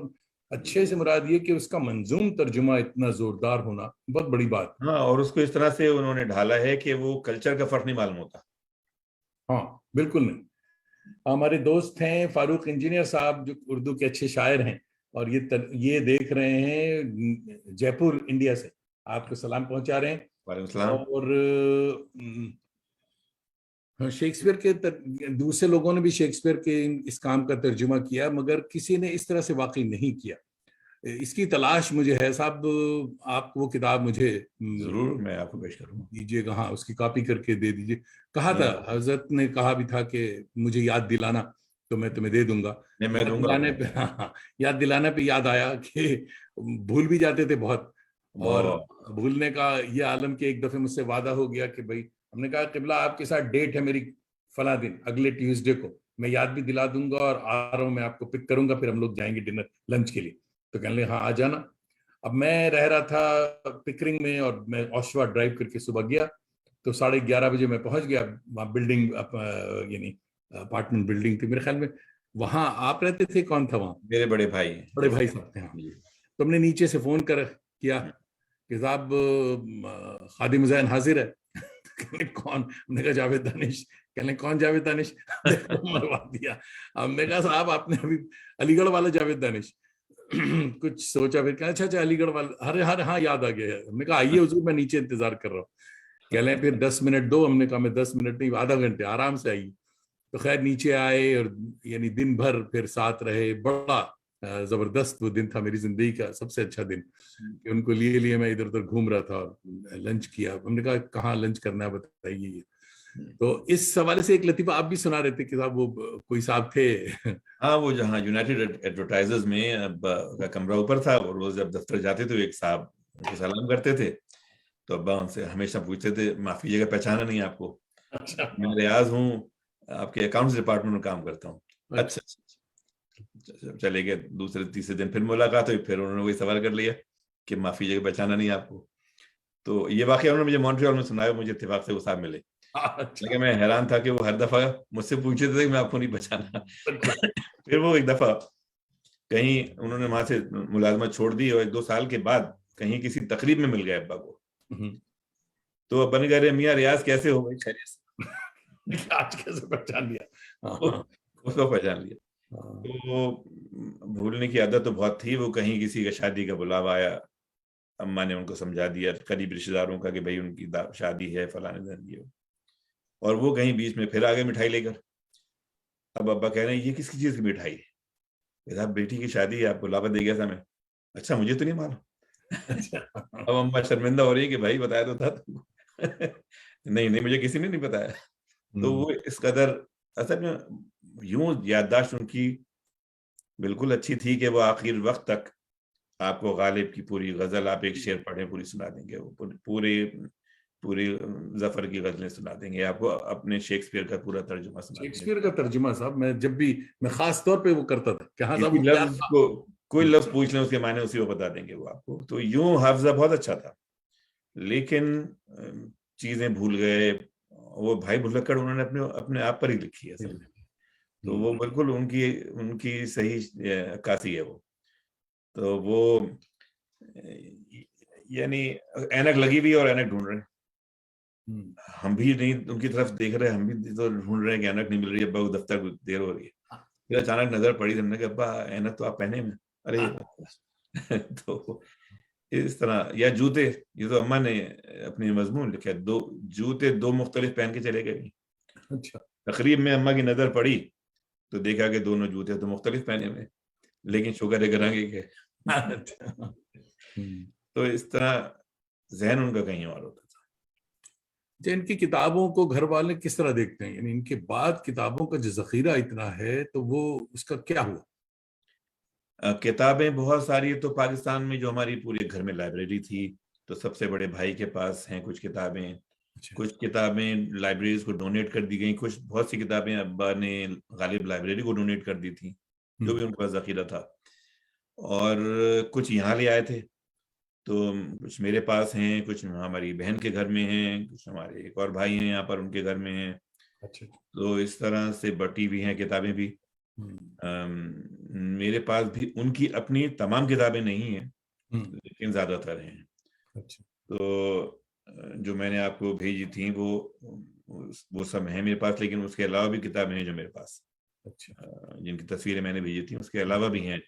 اچھے سے مراد یہ کہ اس کا منظوم ترجمہ اتنا زوردار ہونا بہت بڑی بات. ہاں، اور اس کو اس طرح سے انہوں نے ڈھالا ہے کہ وہ کلچر کا فرق نہیں معلوم ہوتا. ہاں بالکل نہیں. ہمارے دوست ہیں فاروق انجینئر صاحب، جو اردو کے اچھے شاعر ہیں، اور یہ دیکھ رہے ہیں جے پور انڈیا سے. آپ کو سلام پہنچا رہے ہیں. وعلیکم السلام. اور شیکسپیئر کے دوسرے لوگوں نے بھی شیکسپیئر کے اس کام کا ترجمہ کیا، مگر کسی نے اس طرح سے واقعی نہیں کیا. اس کی تلاش مجھے ہے صاحب. آپ وہ کتاب مجھے ضرور میں آپ کو پیش کروں گا. دیجیے گا. ہاں اس کی کاپی کر کے دے دیجیے. کہا تھا حضرت نے، کہا بھی تھا کہ مجھے یاد دلانا تو میں تمہیں دے دوں گا. میں دوں گا. یاد دلانے پہ یاد آیا کہ بھول بھی جاتے تھے بہت. اور بھولنے کا یہ عالم کہ ایک دفعہ مجھ سے وعدہ ہو گیا کہ بھائی، ہم نے کہا قبلہ آپ کے ساتھ ڈیٹ ہے میری فلاں دن، اگلے ٹیوزڈے کو، میں یاد بھی دلا دوں گا اور آ رہا ہوں، میں آپ کو پک کروں گا، پھر ہم لوگ جائیں گے ڈنر لنچ کے لیے. تو کہنے لگے ہاں آ جانا. اب میں رہ رہا تھا پکرنگ میں، اور میں اوشوا ڈرائیو کر کے صبح گیا، تو 11:30 بجے میں پہنچ گیا. وہاں بلڈنگ، یعنی اپارٹمنٹ بلڈنگ تھی میرے خیال میں. وہاں آپ رہتے تھے، کون تھا وہاں؟ میرے بڑے بھائی. بڑے بھائی صاحب تھے. ہاں. تو ہم نے نیچے سے فون کیا کہ صاحب خادم حسین حاضر ہے. کون؟ ہم نے کہا جاوید دانش. کہنے کون جاوید دانش؟ مروا دیا. ہم نے کہا صاحب آپ نے ابھی علی گڑھ والا جاوید دانش. کچھ سوچا، پھر کہا اچھا علی گڑھ والا، ہاں یاد آ گیا. ہم نے کہا آئیے حضور، میں نیچے انتظار کر رہا ہوں. کہہ لیں پھر 10 منٹ دو. ہم نے کہا میں 10 منٹ نہیں، آدھا گھنٹے آرام سے آئیے. تو خیر نیچے آئے، اور یعنی دن بھر پھر ساتھ رہے. بڑا زبردست وہ دن تھا، میری زندگی کا سب سے اچھا دن. کہ ان کو لیے میں ادھر ادھر گھوم رہا تھا اور لنچ کیا. ہم نے کہا کہاں لنچ کرنا ہے بتائیے. تو اس حوالے سے ایک لطیفہ آپ بھی سنا رہے تھے کہ صاحب وہ کوئی صاحب تھے. ہاں، وہ جہاں یونائٹڈ ایڈورٹائزرز میں ابا کا کمرہ اوپر تھا، اور روز جب دفتر جاتے تو ایک صاحب ان کو سلام کرتے تھے. تو ابا ان سے ہمیشہ پوچھتے تھے معافی جگہ پہچانا نہیں آپ کو؟ میں ریاض ہوں، آپ کے اکاؤنٹس ڈپارٹمنٹ میں کام کرتا ہوں. اچھا چلے گئے. دوسرے تیسرے دن پھر ملاقات ہوئی، پھر انہوں نے وہی سوال کر لیا کہ معافی جگہ پہچانا نہیں آپ کو. تو یہ واقعہ انہوں نے مجھے مونٹریال میں سنایا. مجھے اتفاق سے وہ صاحب ملے. لیکن میں حیران تھا کہ وہ ہر دفعہ مجھ سے پوچھتے تھے کہ میں آپ کو نہیں پہچانا. پھر وہ ایک دفعہ کہیں انہوں نے وہاں سے ملازمت چھوڑ دی، اور 1-2 سال کے بعد کہیں کسی تقریب میں مل گئے ابا کو. تو ابا نے کہا رہے میاں ریاض کیسے ہو بھائی، خیریت سے؟ آج کیسے پہچان لیا؟ اس کو پہچان لیا. تو بھولنے کی عادت تو بہت تھی. وہ کہیں کسی کا شادی کا بلاوا آیا، اماں نے ان کو سمجھا دیا قریب رشتے داروں کا کہ بھائی ان کی شادی ہے فلاں دن یہ، اور وہ کہیں بیچ میں پھر آگے مٹھائی لے کر. اب ابا کہہ رہے ہیں یہ کس کی چیز کی مٹھائی ہے؟ صاحب بیٹی کی شادی ہے، آپ بلاوا دے گیا تھا میں. اچھا مجھے تو نہیں معلوم. اب اماں شرمندہ ہو رہی ہے کہ بھائی بتایا تو تھا. نہیں مجھے کسی نے نہیں بتایا. تو وہ اس قدر اصل میں یوں یادداشت ان کی بالکل اچھی تھی کہ وہ آخر وقت تک آپ کو غالب کی پوری غزل، آپ ایک شعر پڑھیں پوری سنا دیں گے. وہ پوری ظفر کی غزلیں سنا دیں گے آپ کو. اپنے شیکسپیئر کا پورا ترجمہ سنا دیں گے. شیکسپیئر کا ترجمہ صاحب میں جب بھی، میں خاص طور پہ وہ کرتا تھا کہ ہاں صاحب کوئی لفظ پوچھ لیں اس کے معنی اسی کو بتا دیں گے وہ آپ کو. تو یوں حافظہ بہت اچھا تھا. لیکن چیزیں بھول گئے. وہ بھائی بھلکڑ انہوں نے اپنے آپ پر ہی لکھی ہے اصل میں. تو وہ بالکل ان کی صحیح عکاسی ہے وہ. تو وہ یعنی اینک لگی ہوئی اور اینک ڈھونڈ رہے ہیں. ہم بھی نہیں ان کی طرف دیکھ رہے, ہم بھی تو ڈھونڈ رہے ہیں کہ اینک نہیں مل رہی, ابا کو دفتر کو دیر ہو رہی ہے. پھر اچانک نظر پڑی, ہم نے کہا ابا اینک تو آپ پہنے میں. ارے تو اس طرح. یا جوتے, یہ تو اماں نے اپنی مضمون لکھا, جوتے 2 مختلف پہن کے چلے گئے. تقریب میں اماں کی نظر پڑی تو دیکھا کہ دونوں جوتے تو مختلف پہنے ہوئے, لیکن شکر ہے کرانگے کے. تو اس طرح ذہن ان کا کہیں اور ہوتا تھا. ان کی کتابوں کو گھر والے کس طرح دیکھتے ہیں؟ یعنی ان کے بعد کتابوں کا جو ذخیرہ اتنا ہے تو وہ اس کا کیا ہوا؟ کتابیں بہت ساری. تو پاکستان میں جو ہماری پورے گھر میں لائبریری تھی, تو سب سے بڑے بھائی کے پاس ہیں کچھ کتابیں. کچھ کتابیں لائبریریز کو ڈونیٹ کر دی گئیں, کچھ بہت سی کتابیں ابا نے غالب لائبریری کو ڈونیٹ کر دی تھیں, جو بھی ان کے پاس ذخیرہ تھا. اور کچھ یہاں لے آئے تھے, تو کچھ میرے پاس ہیں, کچھ ہماری بہن کے گھر میں ہیں, کچھ ہمارے ایک اور بھائی ہیں یہاں پر ان کے گھر میں ہیں. تو اس طرح سے بٹی بھی ہیں کتابیں بھی. میرے پاس بھی ان کی اپنی تمام کتابیں نہیں ہیں, لیکن زیادہ تر ہیں. تو جو میں نے آپ کو بھیجی تھیں وہ سب ہیں میرے پاس, لیکن اس کے علاوہ بھی کتابیں ہیں جو میرے پاس, جن کی تصویریں میں نے بھیجی تھیں, اس کے علاوہ بھی ہیں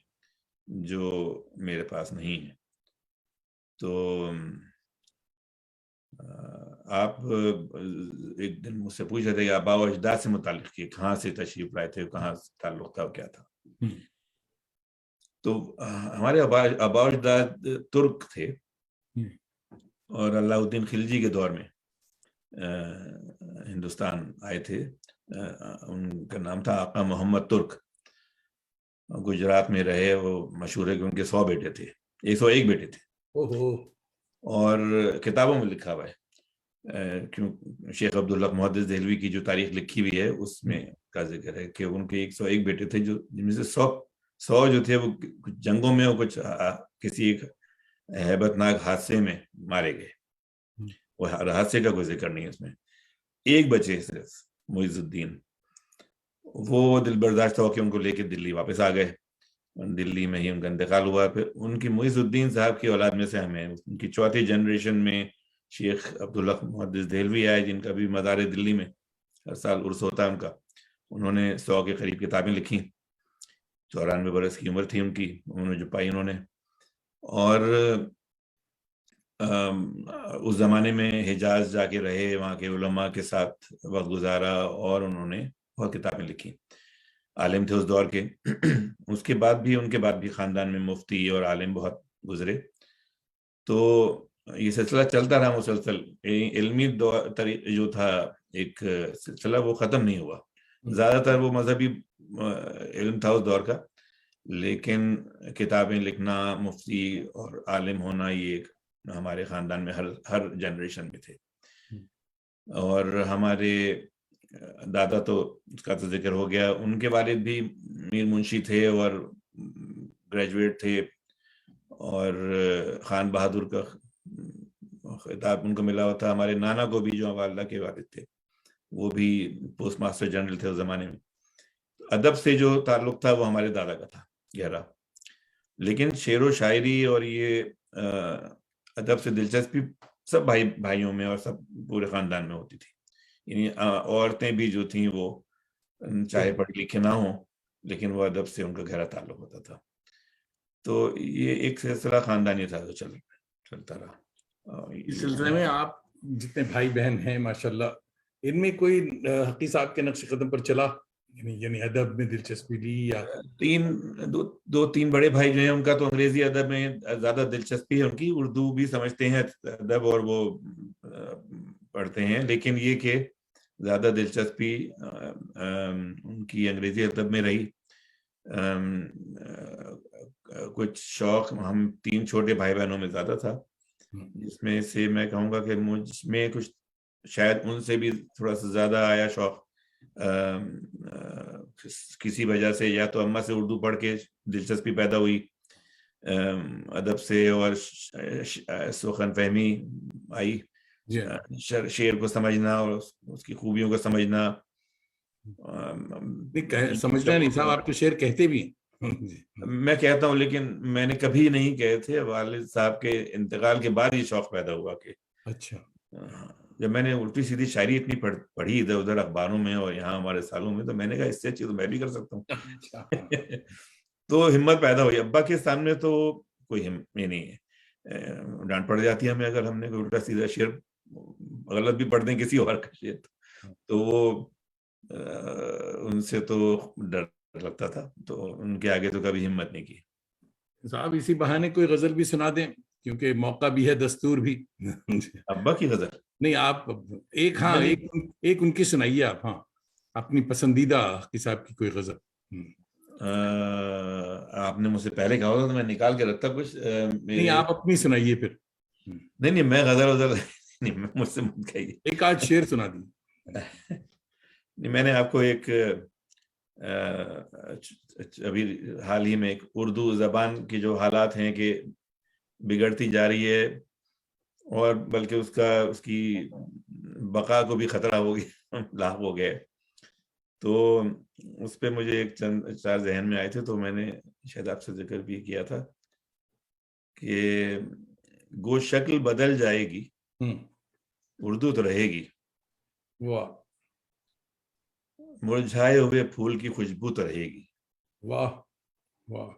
جو میرے پاس نہیں ہیں. تو آپ ایک دن مجھ سے پوچھ رہے تھے کہ آباء و اجداد سے متعلق کہ کہاں سے تشریف لائے تھے, کہاں تعلق تھا, کیا تھا. تو ہمارے آباء و اجداد ترک تھے, اور علاء الدین خلجی کے دور میں ہندوستان آئے تھے. ان کا نام تھا آقا محمد ترک. گجرات میں رہے. وہ مشہور ہے کہ ان کے 100 بیٹے تھے, 101 بیٹے تھے. اور کتابوں میں لکھا ہوا ہے, کیوں شیخ عبداللہ محدث دہلوی کی جو تاریخ لکھی ہوئی ہے اس میں کا ذکر ہے کہ ان کے 101 بیٹے تھے, جو جن میں سے 100 جو تھے وہ کچھ جنگوں میں اور کچھ کسی ایک ہیبت ناک حادثے میں مارے گئے. وہ حادثے کا کوئی ذکر نہیں ہے اس میں. ایک بچے صرف معیز الدین, وہ دل برداشت ہو کے ان کو لے کے دلی واپس آ گئے. دلی میں ہی ان کا انتقال ہوا. پھر ان کی معیز الدین صاحب کی اولاد میں سے ہمیں ان کی 4تھی جنریشن میں شیخ عبداللہ محدث دہلوی آئے, جن کا بھی مزار دلی میں ہر سال عرس ہوتا ہے ان کا. انہوں نے 100 کے قریب کتابیں لکھی. 94 برس کی عمر تھی ان کی, انہوں نے جو پائی انہوں نے. اور اس زمانے میں حجاز جا کے رہے, وہاں کے علماء کے ساتھ وقت گزارا, اور انہوں نے بہت کتابیں لکھی. عالم تھے اس دور کے. اس کے بعد بھی ان کے بعد بھی خاندان میں مفتی اور عالم بہت گزرے. تو یہ سلسلہ چلتا رہا مسلسل. علمی جو تھا ایک سلسلہ, وہ ختم نہیں ہوا. زیادہ تر وہ مذہبی علم تھا اس دور کا, لیکن کتابیں لکھنا, مفتی اور عالم ہونا, یہ ایک ہمارے خاندان میں ہر جنریشن میں تھے. اور ہمارے دادا تو اس کا تو ذکر ہو گیا, ان کے والد بھی میر منشی تھے اور گریجویٹ تھے, اور خان بہادر کا خطاب ان کو ملا ہوا تھا. ہمارے نانا کو بھی, جو والدہ کے والد تھے, وہ بھی پوسٹ ماسٹر جنرل تھے اس زمانے میں. ادب سے جو تعلق تھا وہ ہمارے دادا کا تھا گہرا, لیکن شعر و شاعری اور یہ ادب سے دلچسپی سب بھائیوں میں اور سب پورے خاندان میں ہوتی تھی. یعنی عورتیں بھی جو تھیں وہ چاہے پڑھے لکھے نہ ہوں, لیکن وہ ادب سے ان کا گہرا تعلق ہوتا تھا. تو یہ ایک سلسلہ خاندانی تھا جو چلتا رہا. اس سلسلے میں آپ جتنے بھائی بہن ہیں ماشاءاللہ, ان میں کوئی حقی صاحب کے نقش قدم پر چلا, یعنی ادب میں دلچسپی لی؟ یا 2-3 بڑے بھائی جو ہیں ان کا تو انگریزی ادب میں زیادہ دلچسپی ہے, ان کی اردو بھی سمجھتے ہیں ادب اور وہ پڑھتے ہیں, لیکن یہ کہ زیادہ دلچسپی ان کی انگریزی ادب میں رہی. کچھ شوق ہم 3 چھوٹے بھائی بہنوں میں زیادہ تھا, جس میں سے میں کہوں گا کہ مجھ میں کچھ شاید ان سے بھی تھوڑا سا زیادہ آیا شوق. کسی وجہ سے یا تو اماں سے اردو پڑھ کے دلچسپی پیدا ہوئی ادب سے, اور سخن فہمی آئی, شعر کو سمجھنا اور اس کی خوبیوں کو سمجھنا. سمجھنا نہیں صاحب, آپ تو شعر کہتے بھی ہیں. میں کہتا ہوں، لیکن میں نے کبھی نہیں کہے تھے، والد صاحب کے انتقال کے بعد یہ شوق پیدا ہوا کہ اچھا جب میں نے الٹی سیدھی شاعری اتنی پڑھی ادھر ادھر اخباروں میں اور یہاں ہمارے سالوں میں، تو میں نے کہا اس سے اچھی تو میں بھی کر سکتا ہوں. اچھا تو ہمت پیدا ہوئی. ابا کے سامنے تو کوئی یہ نہیں ہے، ڈانٹ پڑ جاتی ہے ہمیں اگر ہم نے کوئی الٹا سیدھا شعر غلط بھی پڑھ دیں کسی اور کا شعر، تو وہ ان سے تو ڈر لگتا تھا، تو ان کے آگے تو کبھی ہمت نہیں کی. صاحب اسی بہانے کوئی غزل بھی سنا دیں، کیونکہ موقع بھی ہے، دستور بھی. ابا کی غزل نہیں آپ ایک، ہاں ایک ان کی سنائیے آپ، ہاں اپنی پسندیدہ کتاب کی کوئی غزل. آپ نے مجھ سے پہلے کہا ہوتا تو میں نکال کے رکھتا کچھ. نہیں آپ اپنی سنائیے پھر. نہیں میں غزل نہیں، مجھ سے مت کہیے. ایک آج شعر سنا دیجیے. میں نے آپ کو ایک ابھی حال ہی میں ایک اردو زبان کی جو حالات ہیں کہ بگڑتی جا رہی ہے، اور بلکہ اس کی بقا کو بھی خطرہ ہو گیا، لاحق ہو گیا، تو اس پہ مجھے ایک چند چار ذہن میں آئے تھے، تو میں نے شاید آپ سے ذکر بھی کیا تھا کہ گو شکل بدل جائے گی، اردو تو رہے گی، واہ مرجھائے ہوئے پھول کی خوشبو تو رہے گی. واہ واہ.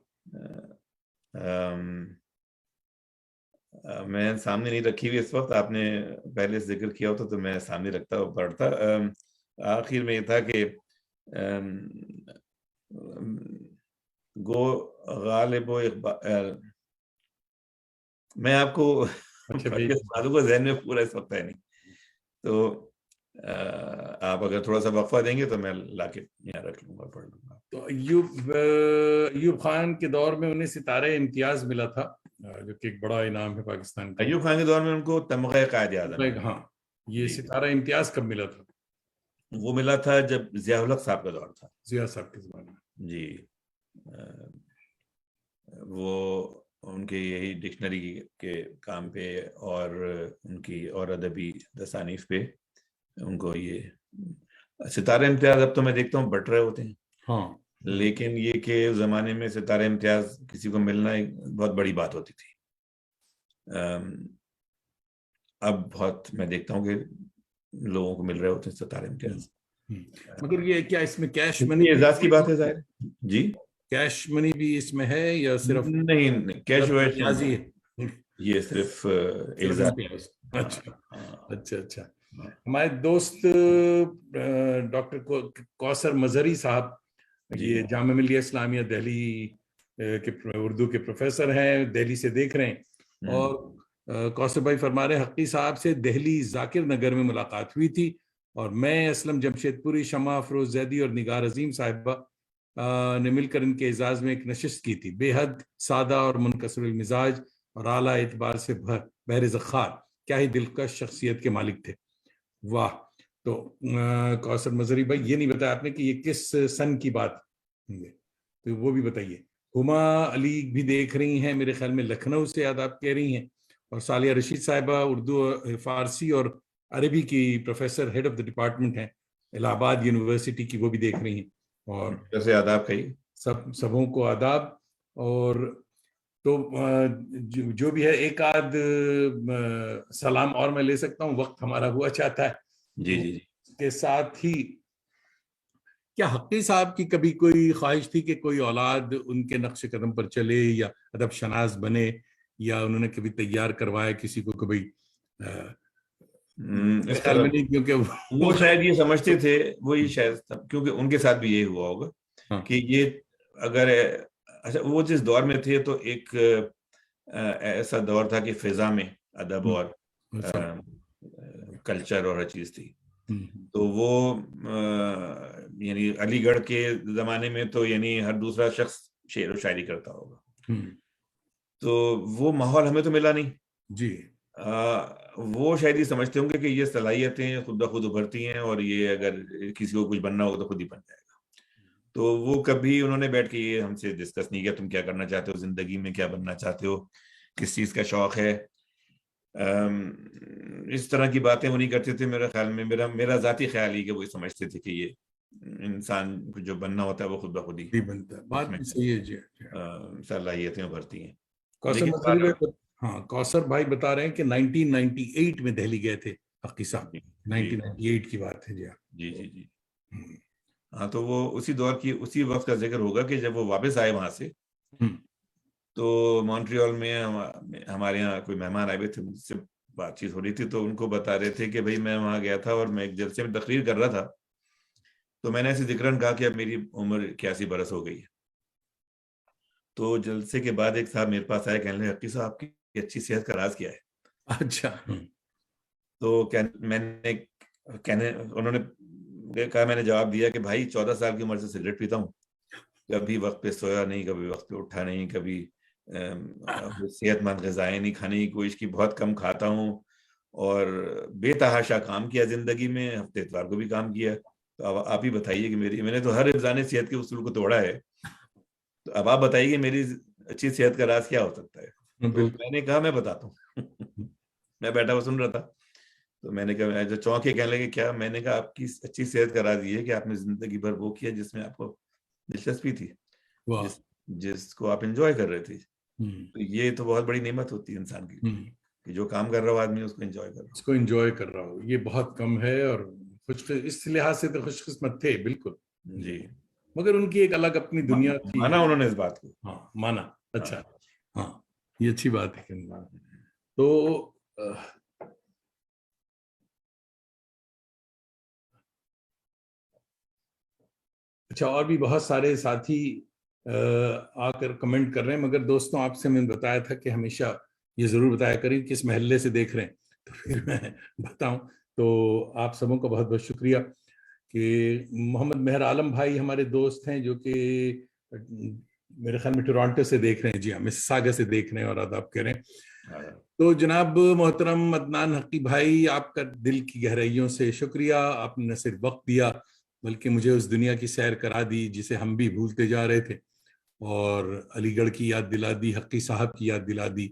میں سامنے نہیں رکھی ہوئی اس وقت، آپ نے پہلے ذکر کیا ہوتا تو میں سامنے رکھتا اور پڑھتا. آخر میں یہ تھا کہ گو غالب و اقبال، میں آپ کو ذہن میں پورا اس وقت ہے نہیں، تو آپ اگر تھوڑا سا وقفہ دیں گے تو میں لا کے یہاں رکھ لوں گا، پڑھ لوں گا. تو ایوب خان کے دور میں انہیں ستارہ امتیاز ملا تھا، جو کہ ایک بڑا انعام ہے پاکستان کا. ایوب خان کے دور میں ان کو تمغہ قائد اعظم، ہاں یہ ستارہ امتیاز کب ملا تھا؟ وہ ملا تھا جب ضیاء الحق صاحب کا دور تھا. ضیاء صاحب کے زمانے میں جی. وہ ان کے یہی ڈکشنری کے کام پہ اور ان کی اور ادبی تصانیف پہ ان کو یہ ستارہ امتیاز اب تو میں دیکھتا ہوں بٹ رہے ہوتے ہیں. ہاں لیکن یہ کہ اس زمانے میں ستارہ امتیاز کسی کو ملنا ایک بہت بڑی بات ہوتی تھی. اب بہت میں دیکھتا ہوں کہ لوگوں کو مل رہے ہوتے ہیں ستارہ امتیاز. مگر یہ کیا اس میں کیش منی اعزاز کی بات ہے ظاہر؟ جی کیش منی بھی اس میں ہے یا صرف نہیں کیش ریاضی ہے؟ یہ صرف اعزاز. اچھا اچھا. ہمارے دوست ڈاکٹر کوثر مظہری صاحب، یہ جامعہ ملیہ اسلامیہ دہلی کے اردو کے پروفیسر ہیں، دہلی سے دیکھ رہے ہیں، اور کوثر بھائی فرما رہے حقی صاحب سے دہلی ذاکر نگر میں ملاقات ہوئی تھی، اور میں اسلم جمشید پوری، شمع افروز زیدی اور نگار عظیم صاحبہ نے مل کر ان کے اعزاز میں ایک نشست کی تھی. بے حد سادہ اور منکسر المزاج اور اعلیٰ اعتبار سے بحر ذخار، کیا ہی دلکش شخصیت کے مالک تھے. واہ. تو کوثر مظہری بھائی یہ نہیں بتایا آپ نے کہ یہ کس سن کی بات ہے، تو وہ بھی بتائیے. ہما علی بھی دیکھ رہی ہیں میرے خیال میں، لکھنؤ سے آپ کہہ رہی ہیں، اور سالیہ رشید صاحبہ اردو فارسی اور عربی کی professor head of the department ہیں الہ آباد یونیورسٹی کی، وہ بھی دیکھ رہی ہیں. اور جیسے آداب کہیے، سبوں کو آداب. اور تو جو بھی ہے ایک آدھ سلام اور میں لے سکتا ہوں، وقت ہمارا ہوا چاہتا ہے. جی جی جی. کے ساتھ ہی کیا حقی صاحب کی کبھی کوئی خواہش تھی کہ کوئی اولاد ان کے نقش قدم پر چلے یا ادب شناس بنے، یا انہوں نے کبھی تیار کروایا کسی کو کبھی؟ اس طرح نہیں، کیونکہ وہ شاید یہ سمجھتے تھے، وہی شاید کیونکہ ان کے ساتھ بھی یہی ہوا ہوگا کہ یہ اگر اچھا وہ جس دور میں تھے تو ایک ایسا دور تھا کہ فضا میں ادب اور کلچر اور ہر چیز تھی. تو وہ یعنی علی گڑھ کے زمانے میں تو یعنی ہر دوسرا شخص شعر و شاعری کرتا ہوگا، تو وہ ماحول ہمیں تو ملا نہیں. جی. وہ شاید یہ سمجھتے ہوں گے کہ یہ صلاحیتیں خود بخود ابھرتی ہیں، اور یہ اگر کسی کو کچھ بننا ہوگا تو خود ہی بن جائے گا. تو وہ کبھی انہوں نے بیٹھ کے یہ ہم سے ڈسکس نہیں کیا تم کیا کرنا چاہتے ہو زندگی میں، کیا بننا چاہتے ہو، کس چیز کا شوق ہے. اس طرح کی باتیں وہ نہیں کرتے تھے میرے خیال میں. میرا ذاتی خیال ہی کہ وہ سمجھتے تھے کہ یہ انسان کو جو بننا ہوتا ہے وہ خود بخود ہی بنتا ہے. بات بھی صحیح ہے جی. صلاحیتیں ابھرتی ہیں. کوثر مسعود بھائی, ہاں کوثر بھائی بتا رہے ہیں کہ 1998 میں دہلی گئے تھے حقی صاحب. 1998 کی بات ہے. جی جی جی. ہاں تو وہ اسی دور کی اسی وقت کا ذکر ہوگا کہ جب وہ واپس آئے وہاں سے, تو مونٹریال میں ہمارے یہاں کوئی مہمان آئے ہوئے تھے, مجھ سے بات چیت ہو رہی تھی, تو ان کو بتا رہے تھے کہ بھائی میں وہاں گیا تھا اور میں ایک جلسے میں تقریر کر رہا تھا, تو میں نے ایسے ذکراً کہا کہ اب میری عمر 81 برس ہو گئی ہے. تو جلسے کے بعد ایک صاحب میرے پاس آئے, کہنے لگے حقی صاحب آپ کی اچھی صحت کا راز کیا ہے؟ اچھا. تو میں نے انہوں نے کہا, میں نے جواب دیا کہ بھائی 14 سال کی عمر سے سگریٹ پیتا ہوں, کبھی وقت پہ سویا نہیں, کبھی وقت پہ اٹھا نہیں, کبھی صحت مند غذائیں نہیں کھانے کی کوشش کی, بہت کم کھاتا ہوں, اور بے تحاشا کام کیا زندگی میں, ہفتے اتوار کو بھی کام کیا. تو اب آپ ہی بتائیے کہ میں نے تو ہر حفظان صحت کے اصول کو توڑا ہے, تو اب آپ بتائیے کہ میری اچھی صحت کا راز کیا ہو سکتا ہے؟ تو میں نے کہا میں بتاتا ہوں. میں بیٹھا ہوا سن رہا تھا, تو میں نے کہا, جو چونکے کہنے لگے کیا؟ میں نے کہا آپ کی اچھی صحت کا راز یہ ہے کہ آپ نے زندگی بھر وہ کیا جس میں آپ کو دلچسپی تھی, جس کو آپ انجوائے کر رہے تھے. تو یہ تو بہت بڑی نعمت ہوتی ہے انسان کی, کہ جو کام کر رہا ہو آدمی اس کو انجوائے کر رہا ہو. یہ بہت کم ہے, اور اس لحاظ سے تو خوش قسمت تھے بالکل جی, مگر ان کی ایک الگ اپنی دنیا تھی. مانا انہوں نے اس بات کو. ہاں مانا. اچھا ہاں, یہ اچھی بات ہے. تو اچھا, اور بھی بہت سارے ساتھی آ کر کمنٹ کر رہے ہیں, مگر دوستوں آپ سے میں نے بتایا تھا کہ ہمیشہ یہ ضرور بتایا کریں کس محلے سے دیکھ رہے ہیں, تو پھر میں بتاؤں. تو آپ سبوں کا بہت بہت شکریہ. کہ محمد مہر عالم بھائی ہمارے دوست ہیں, جو کہ میرے خیال میں ٹورانٹو سے دیکھ رہے ہیں. جی ہاں, مساگا سے دیکھ رہے ہیں اور آداب کہہ رہے ہیں. تو جناب محترم عدنان حقی بھائی, آپ کا دل کی گہرائیوں سے شکریہ. آپ نے نہ صرف وقت دیا بلکہ مجھے اس دنیا کی سیر کرا دی جسے ہم بھی بھولتے جا رہے تھے, اور علی گڑھ کی یاد دلا دی, حقی صاحب کی یاد دلا دی,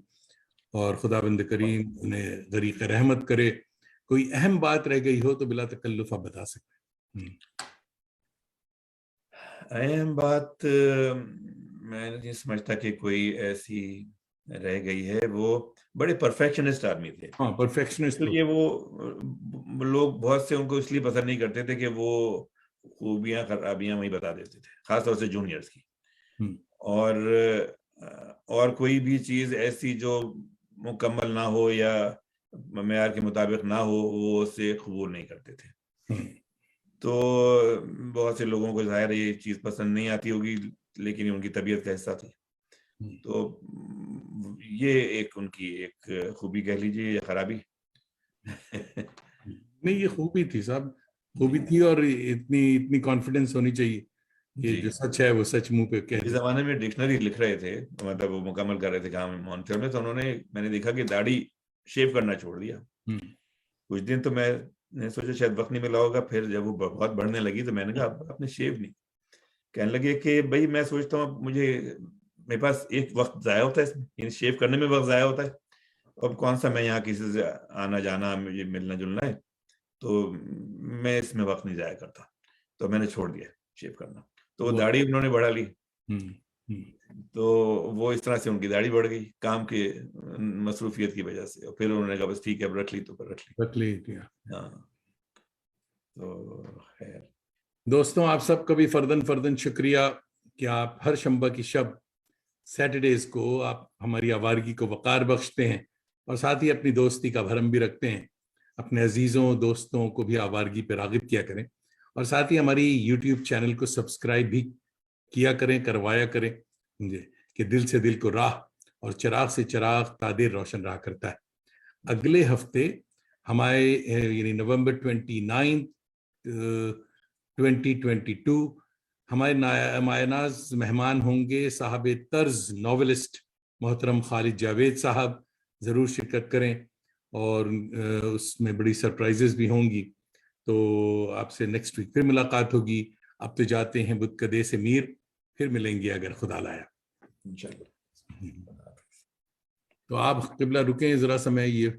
اور خدا بند کریم انہیں غریق رحمت کرے. کوئی اہم بات رہ گئی ہو تو بلا تکلف آپ بتا سکتے ہیں. اہم بات میں نہیں سمجھتا کہ کوئی ایسی رہ گئی ہے. وہ بڑے پرفیکشنسٹ آدمی تھے. ہاں پرفیکشنسٹ. یہ وہ لوگ بہت سے ان کو اس لیے پسند نہیں کرتے تھے کہ وہ خوبیاں خرابیاں وہی بتا دیتے تھے, خاص طور سے جونیئرز کی. اور کوئی بھی چیز ایسی جو مکمل نہ ہو یا معیار کے مطابق نہ ہو, وہ اسے قبول نہیں کرتے تھے. تو بہت سے لوگوں کو ظاہر یہ چیز پسند نہیں آتی ہوگی, لیکن ان کی طبیعت کا حصہ تھی. تو یہ ایک ان کی ایک خوبی کہہ لیجیے یا خرابی. نہیں, یہ خوبی تھی صاحب, خوبی تھی, اور اتنی کانفیڈنس ہونی چاہیے کہ جو سچ ہے وہ سچ منہ پہ کہہ دیں. اس زمانے میں ڈکشنری لکھ رہے تھے, مطلب وہ مکمل کر رہے تھے کام مونٹریال میں, تو انہوں نے, میں نے دیکھا کہ داڑھی شیو کرنا چھوڑ دیا کچھ دن. تو میں نے سوچا شاید وقت نہیں ملا ہوگا. پھر جب وہ بہت بڑھنے لگی تو میں نے کہا آپ نے شیو نہیں. کہنے لگے کہ بھائی میں سوچتا ہوں مجھے, میرے پاس ایک وقت ضائع ہوتا ہے اس میں, یعنی شیو کرنے میں وقت ضائع ہوتا ہے. اب کون سا میں یہاں کسی سے آنا جانا, مجھے ملنا جلنا ہے, تو میں اس میں وقت نہیں ضائع کرتا. تو میں نے چھوڑ دیا شیو کرنا. تو وہ داڑھی انہوں نے بڑھا لی. تو وہ اس طرح سے ان کی داڑھی بڑھ گئی کام کے مصروفیت کی وجہ سے. اور پھر انہوں نے کہا بس ٹھیک ہے اب رکھ لی تو رکھ لی. ہاں تو خیر دوستوں, آپ سب کا بھی فردن شکریہ کہ آپ ہر شنبہ کی شب سیٹرڈیز کو آپ ہماری آوارگی کو وقار بخشتے ہیں, اور ساتھ ہی اپنی دوستی کا بھرم بھی رکھتے ہیں. اپنے عزیزوں دوستوں کو بھی آوارگی پہ راغب کیا کریں, اور ساتھ ہی ہماری یوٹیوب چینل کو سبسکرائب بھی کیا کریں, کروایا کریں, کہ دل سے دل کو راہ اور چراغ سے چراغ تادیر روشن رہا کرتا ہے. اگلے ہفتے ہمارے یعنی نومبر 29 2022 ہمارے مایہ ناز مہمان ہوں گے صاحب طرز ناولسٹ محترم خالد جاوید صاحب. ضرور شرکت کریں, اور اس میں بڑی سرپرائزز بھی ہوں گی. تو آپ سے نیکسٹ ویک پھر ملاقات ہوگی. اب تو جاتے ہیں بدھ کدے سے میر, پھر ملیں گے اگر خدا لایا انشاءاللہ. تو آپ قبلہ رکیں ذرا سا, میں یہ